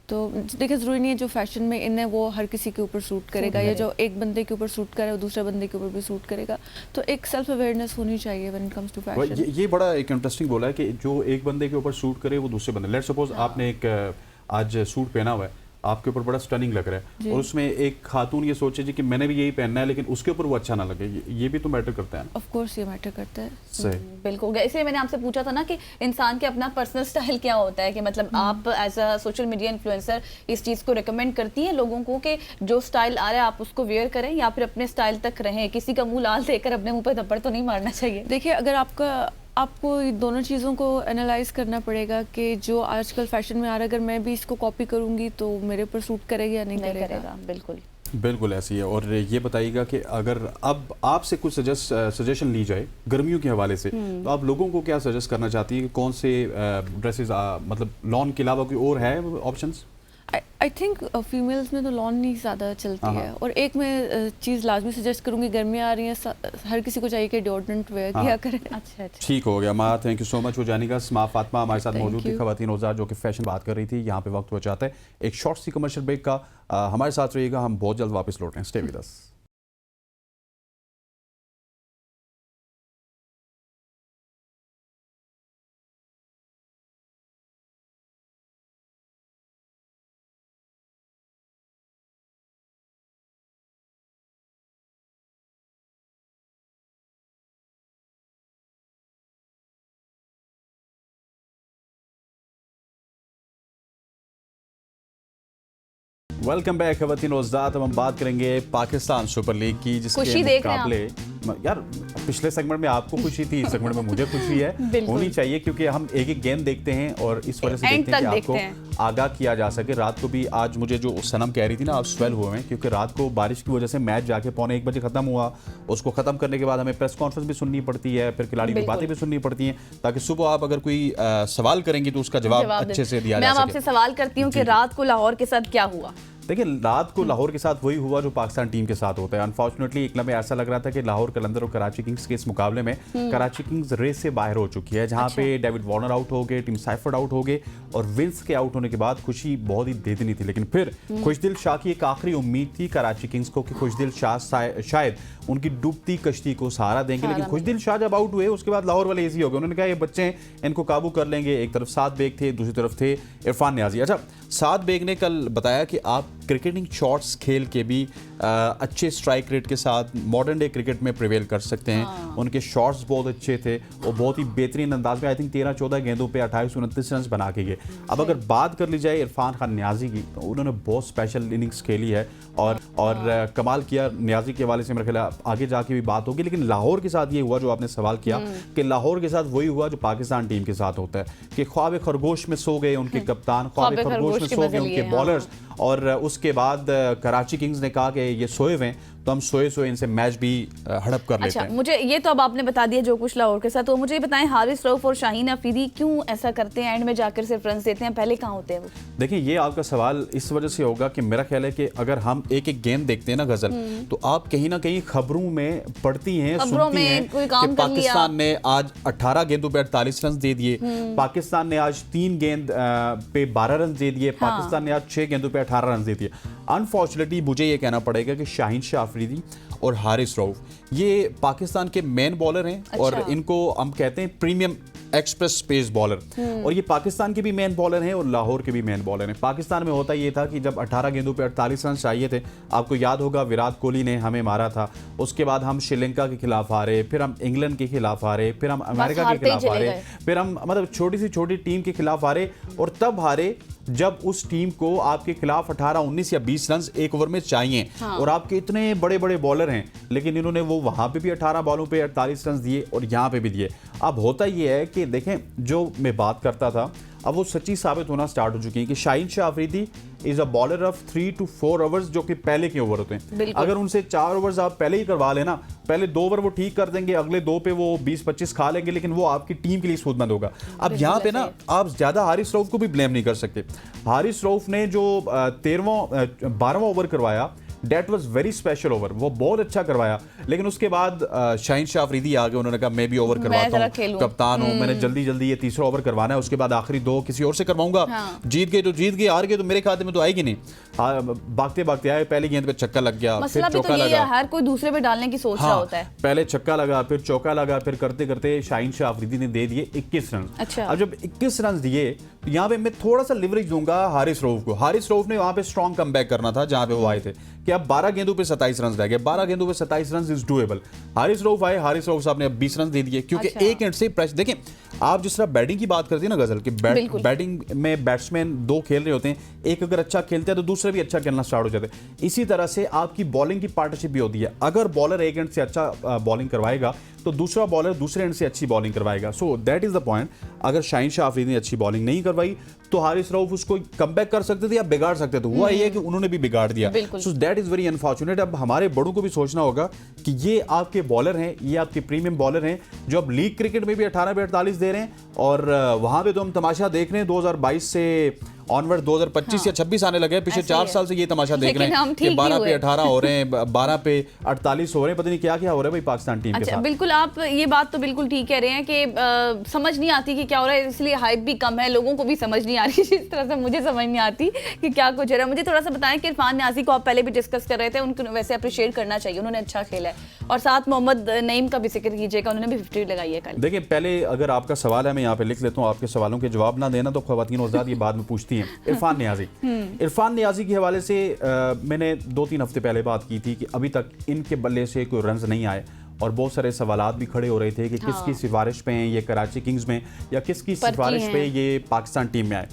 तो देखिए, ज़रूरी नहीं है जो फैशन में इन है वो हर किसी के ऊपर सूट करेगा, या जो एक बंदे के ऊपर सूट करे वो दूसरे बंदे के ऊपर भी सूट करेगा। तो एक सेल्फ अवेयरनेस होनी चाहिए when it comes to fashion. ये बड़ा एक इंटरेस्टिंग बोला है कि जो एक बंदे के ऊपर सूट करे वो दूसरे बंदे, लेट सपोज आपने एक आज सूट पहना हुआ है, आपके ऊपर बड़ा स्टनिंग लग रहा है, और उसमें एक खातून ये सोचे जी कि मैंने भी यही पहनना है, लेकिन उसके ऊपर वो अच्छा ना लगे, ये भी तो मैटर करता है। ऑफ कोर्स ये मैटर करता है। सही, बिल्कुल। इसलिए मैंने आपसे पूछा था ना कि इंसान के अपना पर्सनल स्टाइल क्या होता है, कि मतलब आप as a social media influencer इस चीज़ को रिकमेंड करती हैं लोगों को कि जो स्टाइल आ रहा है आप उसको वेयर करें, या फिर अपने स्टाइल तक रहें, किसी का मुंह लाल देकर अपने मुंह पर थप्पड़ तो नहीं मारना चाहिए? देखिए, अगर आपको दोनों चीज़ों को एनालाइज करना पड़ेगा कि जो आजकल फैशन में आ रहा है, अगर मैं भी इसको कॉपी करूंगी तो मेरे ऊपर सूट करेगा या नहीं करेगा। बिल्कुल बिल्कुल ऐसी है। और ये बताइएगा कि अगर अब आपसे कुछ सजेशन ली जाए गर्मियों के हवाले से, तो आप लोगों को क्या सजेस्ट करना चाहती है कि कौन से ड्रेसेस मतलब लॉन के अलावा कोई और है ऑप्शंस? आई थिंक फीमेल्स में तो लॉन ही ज़्यादा चलती है। और एक मैं चीज़ लाजमी सजेस्ट करूँगी, गर्मियाँ आ रही हैं, हर किसी को चाहिए कि डिओड्रेंट वेयर किया करें। अच्छा ठीक हो गया माँ, थैंक यू सो मच। वो जानेगा स्मा फातिमा हमारे साथ मौजूद थी, खवातीन औजार जो कि फैशन बात कर रही थी। यहाँ पे वक्त हो जाता है एक शॉर्ट सी कमर्शियल ब्रेक का। हमारे साथ रहिएगा, हम बहुत जल्द वापस लौट रहे हैं। Stay with us. Welcome back खवातीन औजार। अब हम बात करेंगे पाकिस्तान सुपर लीग की, जिसके मुकाबले यार पिछले सेगमेंट में आपको खुशी थी, इस सेगमेंट में मुझे खुशी है, होनी चाहिए, क्योंकि हम एक एक गेम देखते हैं और इस वजह से देखते हैं कि आपको आगाह किया जा सके। रात को भी आज मुझे जो सनम कह रही थी ना, आप स्वेल हुए हैं, क्योंकि रात को बारिश की वजह से मैच जाके 1:45 बजे खत्म हुआ। उसको खत्म करने के बाद हमें प्रेस कॉन्फ्रेंस भी सुननी पड़ती है, फिर खिलाड़ी की बातें भी सुननी पड़ती हैं, ताकि सुबह आप अगर कोई सवाल करेंगे तो उसका जवाब अच्छे से दिया जा सके। मैं आपसे सवाल करती हूँ कि रात को लाहौर के साथ क्या हुआ? देखिए, रात को लाहौर के साथ वही हुआ जो पाकिस्तान टीम के साथ होता है। अनफॉर्चुनेटली एक लम्हे ऐसा लग रहा था कि लाहौर कलंदर और कराची किंग्स के इस मुकाबले में कराची किंग्स रेस से बाहर हो चुकी है, जहां पे डेविड वार्नर आउट हो गए, टीम साइफर्ड आउट हो गए, और विंस के आउट होने के बाद खुशी बहुत ही बेदनी थी। लेकिन फिर खुशदिल शाह की एक आखिरी उम्मीद थी कराची किंग्स को कि खुशदिल शाह शायद उनकी डूबती कश्ती को सहारा देंगे। लेकिन खुशदिल शाह जब आउट हुए उसके बाद लाहौर वाले इजी हो गए। उन्होंने कहा ये बच्चे हैं, इनको काबू कर लेंगे। एक तरफ साद बेग थे, दूसरी तरफ थे इरफान न्याजी। अच्छा, साद बेग ने कल बताया कि आप क्रिकेटिंग शॉट्स खेल के भी अच्छे स्ट्राइक रेट के साथ मॉडर्न डे क्रिकेट में प्रिवेल कर सकते हैं। उनके शॉट्स बहुत अच्छे थे, वो बहुत ही बेहतरीन अंदाज में आई थिंक 13-14 गेंदों पे 28-29 रन बना के गए। अब अगर बात कर ली जाए इरफान खान न्याजी की, तो उन्होंने बहुत स्पेशल इनिंग्स खेली है और कमाल किया। न्याजी के हवाले से मेरे ख्याल आगे जाके भी बात होगी। लेकिन लाहौर के साथ ये हुआ जो आपने सवाल किया कि लाहौर के साथ वही हुआ जो पाकिस्तान टीम के साथ होता है कि ख्वाब खरगोश में सो गए उनके कप्तान, ख्वाब खरगोश में सो गए उनके बॉलर्स, और उसके बाद कराची किंग्स ने कहा कि ये सोए हुए हैं तो हम सोए इनसे मैच भी हड़प कर लेते हैं। मुझे ये तो अब आपने बता दिया जो कुछ लाहौर के साथ, तो मुझे ये बताएं हारिस रऊफ और शाहीन अफरीदी क्यों ऐसा करते हैं, एंड में जाकर सिर्फ रन देते हैं, पहले कहाँ होते हैं वो? देखिए, ये आपका सवाल इस वजह से होगा कि मेरा ख्याल है कि अगर हम एक एक गेंद देखते हैं ना गजल, तो आप कहीं ना कहीं खबरों में पढ़ती हैं, सुनती हैं कि पाकिस्तान ने आज 18 गेंदों पे 48 रन दे दिए, पाकिस्तान ने आज 3 गेंद पे 12 रन दे दिए, पाकिस्तान ने आज 6 गेंदों पे 18 रन दे दिए। अनफॉर्चुनेटली मुझे ये कहना पड़ेगा कि शाहीन शाह अफरीदी और हारिस रऊफ ये पाकिस्तान के मेन बॉलर हैं। और इनको हम कहते हैं प्रीमियम एक्सप्रेस स्पेस बॉलर, और ये पाकिस्तान के भी मेन बॉलर हैं और लाहौर के भी मेन बॉलर हैं। पाकिस्तान में होता ये था कि जब 18 गेंदों पे 48 रन चाहिए थे, आपको याद होगा विराट कोहली ने हमें मारा था, उसके बाद हम श्रीलंका के खिलाफ हारे, फिर हम इंग्लैंड के खिलाफ हारे, फिर हम अमेरिका के खिलाफ हारे, फिर हम मतलब छोटी सी छोटी टीम के खिलाफ हारे, और तब हारे जब उस टीम को आपके खिलाफ 18, 19 या 20 रन एक ओवर में चाहिए। और आपके इतने बड़े बड़े बॉलर हैं, लेकिन इन्होंने वो वहां पे भी 18 बॉलों पे 48 रन दिए और यहाँ पे भी दिए। अब होता ये है कि देखें, जो मैं बात करता था अब वो सच्ची साबित होना स्टार्ट हो चुकी है कि Shaheen Shah Afridi is a bowler of 3 to 4 overs, जो कि पहले के ओवर होते हैं। अगर उनसे 4 ओवर्स आप पहले ही करवा लेना, पहले 2 ओवर वो ठीक कर देंगे, अगले 2 पे वो 20-25 खा लेंगे, लेकिन वो आपकी टीम के लिए सूदमंद होगा। अब यहाँ पे ना आप ज्यादा हारिस रऊफ को भी ब्लेम नहीं कर सकते। हारिस रऊफ ने जो 12वां ओवर करवाया, that was very special over, वो बहुत अच्छा करवाया। लेकिन उसके बाद शाहीन शाह अफरीदी आ गए, उन्होंने कहा मैं भी ओवर करवाता हूँ, कप्तान हूँ, मैंने जल्दी जल्दी ये तीसरा ओवर करवाना है, उसके बाद आखिरी 2 किसी और से करवाऊंगा। जीत गए तो जीत गए, हार गए तो मेरे खाते में तो आएगी नहीं। भागते भागते आए, पहली गेंद पे छक्का लग गया, फिर चौका लगा, हर कोई दूसरे पे डालने की सोच रहा होता है। पहले छक्का लगा, फिर चौका लगा, फिर करते करते शाहीन शाह अफरीदी ने दे दिए 21 रन। अब जब 21 रन दिए तो यहाँ पे मैं थोड़ा सा लिवरेज दूंगा हारिस रऊफ को। हारिस रऊफ ने वहां पे स्ट्रॉन्ग कमबैक करना था जहां पे वो आए थे कि अब 12 गेंदों पे 27 रन रह गए, 12 गेंदों पे 27 run is doable. Haris Rauf आए, हारिस रऊफ साहब ने अब 20 रन दे दिए, क्योंकि एक एंड से प्रेस देखें, आप जिस तरह बैटिंग की बात करते हैं ना गजल कि बैटिंग में बैट्समैन दो खेल रहे होते हैं, एक अगर अच्छा खेलता है तो दूसरे भी अच्छा खेलना स्टार्ट हो जाते हैं। इसी तरह से आपकी बॉलिंग की पार्टनरशिप भी होती है। अगर बॉलर एक एंड से अच्छा बॉलिंग करवाएगा तो दूसरा बॉलर दूसरे एंड से अच्छी बॉलिंग करवाएगा। So that is the point. अगर शाहीन शाह अफरीदी ने अच्छी बॉलिंग नहीं करवाई तो हारिस रऊफ उसको कमबैक कर सकते थे या बिगाड़ सकते थे। हुआ ये कि उन्होंने भी बिगाड़ दिया। So that is very unfortunate. अब हमारे बड़ों को भी सोचना होगा कि ये आपके बॉलर हैं, ये आपके प्रीमियम बॉलर हैं जो अब लीग क्रिकेट में भी 18 पे 48 दे रहे हैं, और वहां पे तो हम तमाशा देख रहे हैं 2022 से ऑनवर्ड 2025 या 26 आने लगे। पिछले 4 साल से ये तमाशा देख रहे हैं कि 12 पे 18 हो रहे हैं, 12 पे 48 हो रहे हैं, पता नहीं क्या क्या हो रहा है भाई पाकिस्तान टीम के साथ। बिल्कुल, आप ये बात तो बिल्कुल ठीक कह रहे हैं कि समझ नहीं आती कि क्या हो रहा है, इसलिए हाइप भी कम है, लोगों को भी समझ नहीं आ रही जिस तरह से मुझे समझ नहीं आती कि क्या कुछ हो रहा है। मुझे थोड़ा सा बताएं कि इरफान न्याजी को आप पहले भी डिस्कस कर रहे थे, उनको वैसे अप्रिशिएट करना चाहिए, उन्होंने अच्छा खेला है, और साथ मोहम्मद नईम का भी जिक्र कीजिएगा, उन्होंने भी 50 लगाई है कल। देखिए, पहले अगर आपका सवाल है मैं यहाँ पे लिख लेता हूँ, आपके सवालों के जवाब ना देना तो ख्वातीन और ज़ात ये बाद में पूछती हैं। इरफान न्याजी के हवाले से मैंने 2-3 हफ्ते पहले बात की थी कि अभी तक इनके बल्ले से कोई रन्स नहीं आए, और बहुत सारे सवालात भी खड़े हो रहे थे कि किसकी सिफारिश पे हैं ये कराची किंग्स में, या किसकी सिफारिश पे ये पाकिस्तान टीम में आए।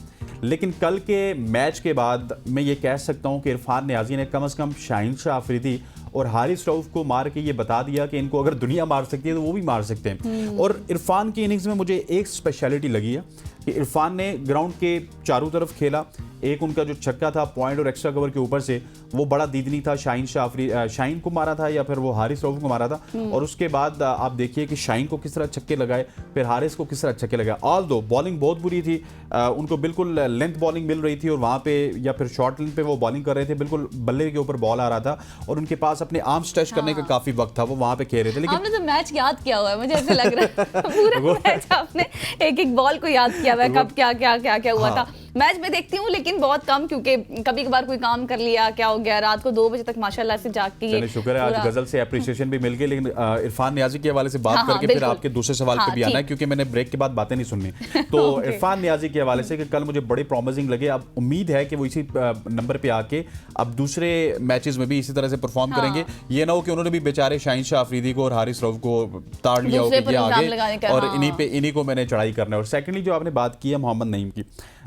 लेकिन कल के मैच के बाद मैं ये कह सकता हूँ कि इरफान न्याजी ने कम से कम शाहीन शाह अफरीदी और हारिस रऊफ को मार के ये बता दिया कि इनको अगर दुनिया मार सकती है तो वो भी मार सकते हैं। और इरफान की इनिंग्स में मुझे एक स्पेशलिटी लगी है कि इरफान ने ग्राउंड के चारों तरफ खेला। एक उनका जो छक्का था पॉइंट और एक्स्ट्रा कवर के ऊपर से, वो बड़ा दीदनी था, शाहीन को मारा था या फिर वो हारिस रऊफ को मारा था। और उसके बाद आप देखिए कि शाहीन को किस तरह छक्के लगाए, फिर हारिस को किस तरह छक्के लगाए। ऑल दो बॉलिंग बहुत बुरी थी, उनको बिल्कुल लेंथ बॉलिंग मिल रही थी, और वहाँ पे या फिर शॉर्ट लेंथ पे वो बॉलिंग कर रहे थे, बिल्कुल बल्ले के ऊपर बॉल आ रहा था, और उनके पास अपने आर्म स्ट्रेच करने का काफी वक्त था, वो वहाँ पे खेल रहे थे। लेकिन आपने तो मैच याद किया हुआ है, मुझे ऐसे लग रहा है पूरा मैच आपने एक एक बॉल को याद किया हुआ है, कब क्या क्या क्या क्या हुआ था। मैच में देखती हूँ लेकिन बहुत कम, क्योंकि कभी कभार कोई काम कर लिया, क्या हो गया, रात को 2 बजे तक माशाल्लाह से जाग के। चलिए शुक्र है आज गजल से एप्रिसिएशन भी मिल गई। लेकिन इरफान न्याजी के हवाले से बात करके फिर आपके दूसरे सवाल पे भी आना है, क्योंकि मैंने ब्रेक के बाद बातें नहीं सुननी। तो इरफान न्याजी के हवाले से कि कल मुझे बड़े प्रॉमिसिंग लगे। अब उम्मीद है कि वो इसी नंबर पे आके अब दूसरे मैचेस में भी इसी तरह से परफॉर्म करेंगे। ये ना हो कि उन्होंने भी बेचारे शाहीन शाह अफरीदी को और हारिस रऊफ को ताड़ लिया हो कि आगे और इन्हीं को मैंने चढ़ाई करना है। और सेकेंडली जो आपने बात की है मोहम्मद नईम की,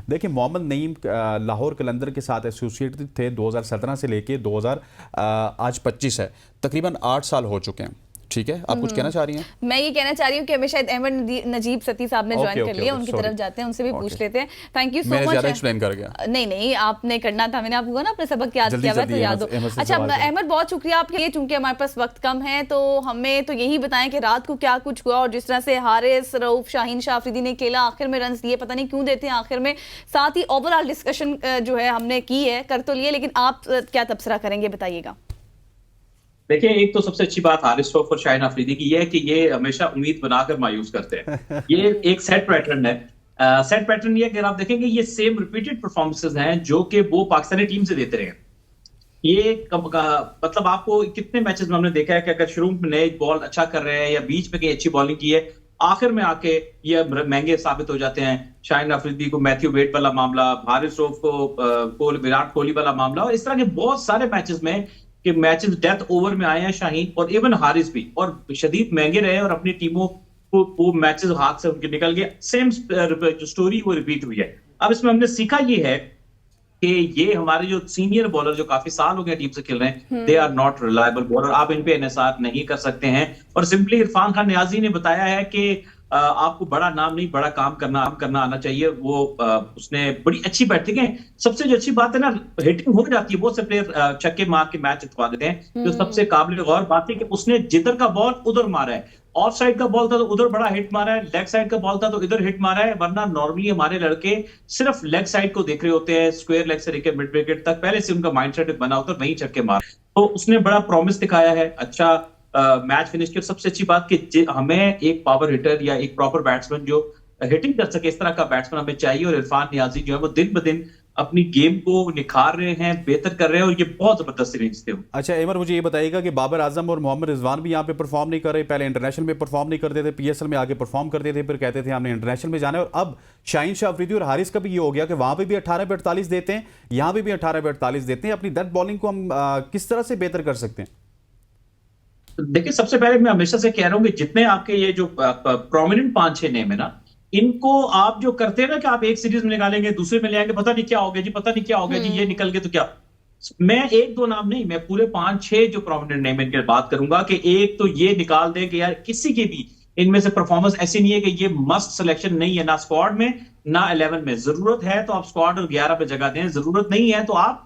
देखिए मोहम्मद नईम लाहौर कलंदर के साथ एसोसिएटेड थे 2017 से लेके 2000 आज 25 है, तकरीबन 8 साल हो चुके हैं। ठीक है, आप कुछ कहना चाह रही हैं? मैं ये कहना चाह रही हूँ कि हमें शायद अहमद नजीब सती साहब ने ज्वाइन कर लिया, उनकी तरफ जाते हैं, उनसे भी पूछ लेते हैं। Thank you so much. ज्यादा एक्सप्लेन कर गया? नहीं, आपने करना था, मैंने आपको ना अपने सबक याद किया हुआ, तो याद हो। अच्छा अहमद, बहुत शुक्रिया आपके लिए, चूंकि हमारे पास वक्त कम है तो हमें तो यही बताएं कि रात को क्या कुछ हुआ, और जिस तरह से हारिस रऊफ शाहीन शाह अफरीदी ने खेला, आखिर में रन दिए, पता नहीं क्यों देते हैं आखिर में। साथ ही ओवरऑल डिस्कशन जो है हमने की है, कर तो लिए, लेकिन आप क्या तबसरा करेंगे, बताइएगा। देखिए, एक तो सबसे अच्छी बात हारिस रऊफ और शाहीन अफरीदी की यह है कि ये हमेशा उम्मीद बनाकर मायूस करते हैं। ये एक सेट पैटर्न है। सेट पैटर्न ये अगर आप देखेंगे, ये सेम रिपीटेड परफॉर्मेंसेज हैं जो कि वो पाकिस्तानी टीम से देते रहे। ये मतलब आपको कितने मैचेस में हमने देखा है कि अगर शुरू में नए बॉल अच्छा कर रहे हैं या बीच में कहीं अच्छी बॉलिंग की है, आखिर में आके ये महंगे साबित हो जाते हैं। शाहीन अफरीदी को मैथ्यू वेड वाला मामला, हारिस रऊफ को विराट कोहली वाला मामला, और इस तरह के बहुत सारे मैचेस में कि मैचेस डेथ ओवर में आए हैं शाहीन और इवन हारिस भी, और शदीद महंगे रहे और अपनी टीमों को वो मैचेस हाथ से उनके निकल गए। सेम जो स्टोरी वो रिपीट हुई है। अब इसमें हमने सीखा ये है कि ये हमारे जो सीनियर बॉलर जो काफी साल हो गए टीम से खेल रहे हैं, they are not reliable bowler. आप इन पे इन्हिसार नहीं कर सकते हैं। और सिंपली इरफान खान न्याजी ने बताया है कि आपको बड़ा नाम नहीं, बड़ा काम करना आना चाहिए। वो उसने बड़ी अच्छी बैटिंग है। सबसे जो अच्छी बात है ना, हिटिंग हो जाती है, बहुत से प्लेयर छक्के मार के मैच जितवा देते हैं। जो सबसे काबिल गौर बात है कि उसने जिधर का बॉल उधर मारा है। ऑफ साइड का बॉल था तो उधर बड़ा हिट मारा है, लेग साइड का बॉल था तो इधर हिट मारा है। वरना नॉर्मली हमारे लड़के सिर्फ लेग साइड को देख रहे होते हैं, स्क्वायर लेग से लेकर मिड विकेट तक पहले से उनका माइंडसेट बना होता है, वहीं छक्के मार। तो उसने बड़ा प्रॉमिस दिखाया है, अच्छा मैच फिनिश की। सबसे अच्छी बात कि हमें एक पावर हिटर या एक प्रॉपर बैट्समैन जो हिटिंग कर सके, इस तरह का बैट्समैन हमें चाहिए। और इरफान न्याजी जो है वो दिन ब दिन अपनी गेम को निखार रहे हैं, बेहतर कर रहे हैं, और ये बहुत जबरदस्त इनिंग्स थे। अच्छा एमर, मुझे ये बताइएगा कि बाबर आजम और मोहम्मद रिजवान भी यहाँ पे परफॉर्म नहीं कर रहे। पहले इंटरनेशनल में परफॉर्म नहीं करते थे, पीएसएल में आगे परफॉर्म करते थे, फिर कहते थे हमने इंटरनेशनल में जाना है। और अब शाहीन शाह अफरीदी और हारिस का भी ये हो गया कि वहां पे भी 18 पे 48 देते हैं, यहाँ पे भी 18 पे 48 देते हैं। अपनी डेथ बॉलिंग को हम किस तरह से बेहतर कर सकते हैं? देखिए, सबसे पहले मैं हमेशा से कह रहा हूँ कि जितने आपके ये जो प्रोमिनेंट 5-6 नेम है ना, इनको आप जो करते हैं ना कि आप एक सीरीज में निकालेंगे, दूसरे में ले आएंगे, पता नहीं क्या हो गया जी, पता नहीं क्या हो गया जी, ये निकल गए तो क्या। मैं एक दो नाम नहीं, मैं पूरे 5-6 जो प्रोमिनेंट नेम इनके बात करूंगा कि एक तो ये निकाल दे कि यार किसी के भी इनमें से परफॉर्मेंस ऐसी नहीं है कि ये मस्ट सिलेक्शन नहीं है, ना स्क्वाड में ना 11 में। जरूरत है तो आप स्क्वाड और 11 पे जगह दें, जरूरत नहीं है तो आप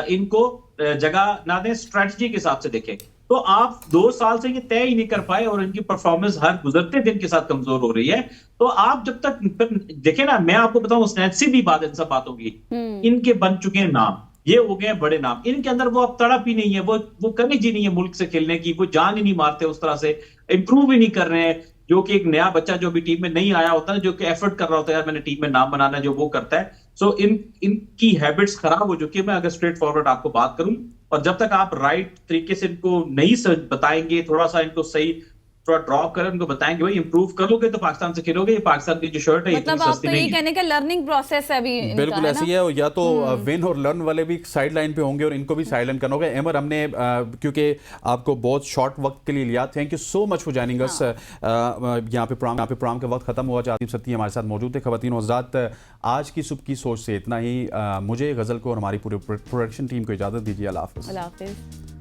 इनको जगह ना दें, स्ट्रेटजी के हिसाब से देखें। तो आप 2 साल से ये तय ही नहीं कर पाए और इनकी परफॉर्मेंस हर गुजरते दिन के साथ कमजोर हो रही है। तो आप जब तक देखें ना, मैं आपको बताऊं स्नैची भी बात इन सब बातों की, इनके बन चुके हैं नाम, ये हो गए बड़े नाम, इनके अंदर वो अब तड़प ही नहीं है, वो कमी जी नहीं है मुल्क से खेलने की, वो जान ही नहीं मारते उस तरह से, इंप्रूव ही नहीं कर रहे हैं। जो कि एक नया बच्चा जो भी टीम में नहीं आया होता है, जो कि एफर्ट कर रहा होता है यार मैंने टीम में नाम बनाना है, जो वो करता है। सो इनकी हैबिट्स खराब हो चुकी है। मैं अगर स्ट्रेट फॉरवर्ड आपको बात करूं, और जब तक आप राइट तरीके से इनको नहीं बताएंगे, थोड़ा सा इनको सही थोड़ा ड्रॉप करें, उनको बताएंगे भाई इंप्रूव करोगे तो पाकिस्तान से खेलोगे। ये पाकिस्तान की जो शर्ट है मतलब आप तो ये कहने का लर्निंग प्रोसेस है अभी इनका, बिल्कुल है ऐसी ना? है। या तो विन और लर्न वाले भी साइड लाइन पे होंगे और इनको भी साइड लाइन करना होगा। एमर, हमने क्योंकि आपको बहुत शॉर्ट वक्त के लिए लिया, thank you so much for joining अस। यहाँ पे प्रोग्राम का वक्त खत्म हुआ। आतिफ सत्ती हमारे साथ मौजूद थे। खवातीन और हज़रात, आज की सुबह की सोच से इतना ही। मुझे, गजल को और हमारी पूरी प्रोडक्शन टीम को इजाजत दीजिए। अल्लाह हाफ़िज़। अल्लाह हाफ़िज़।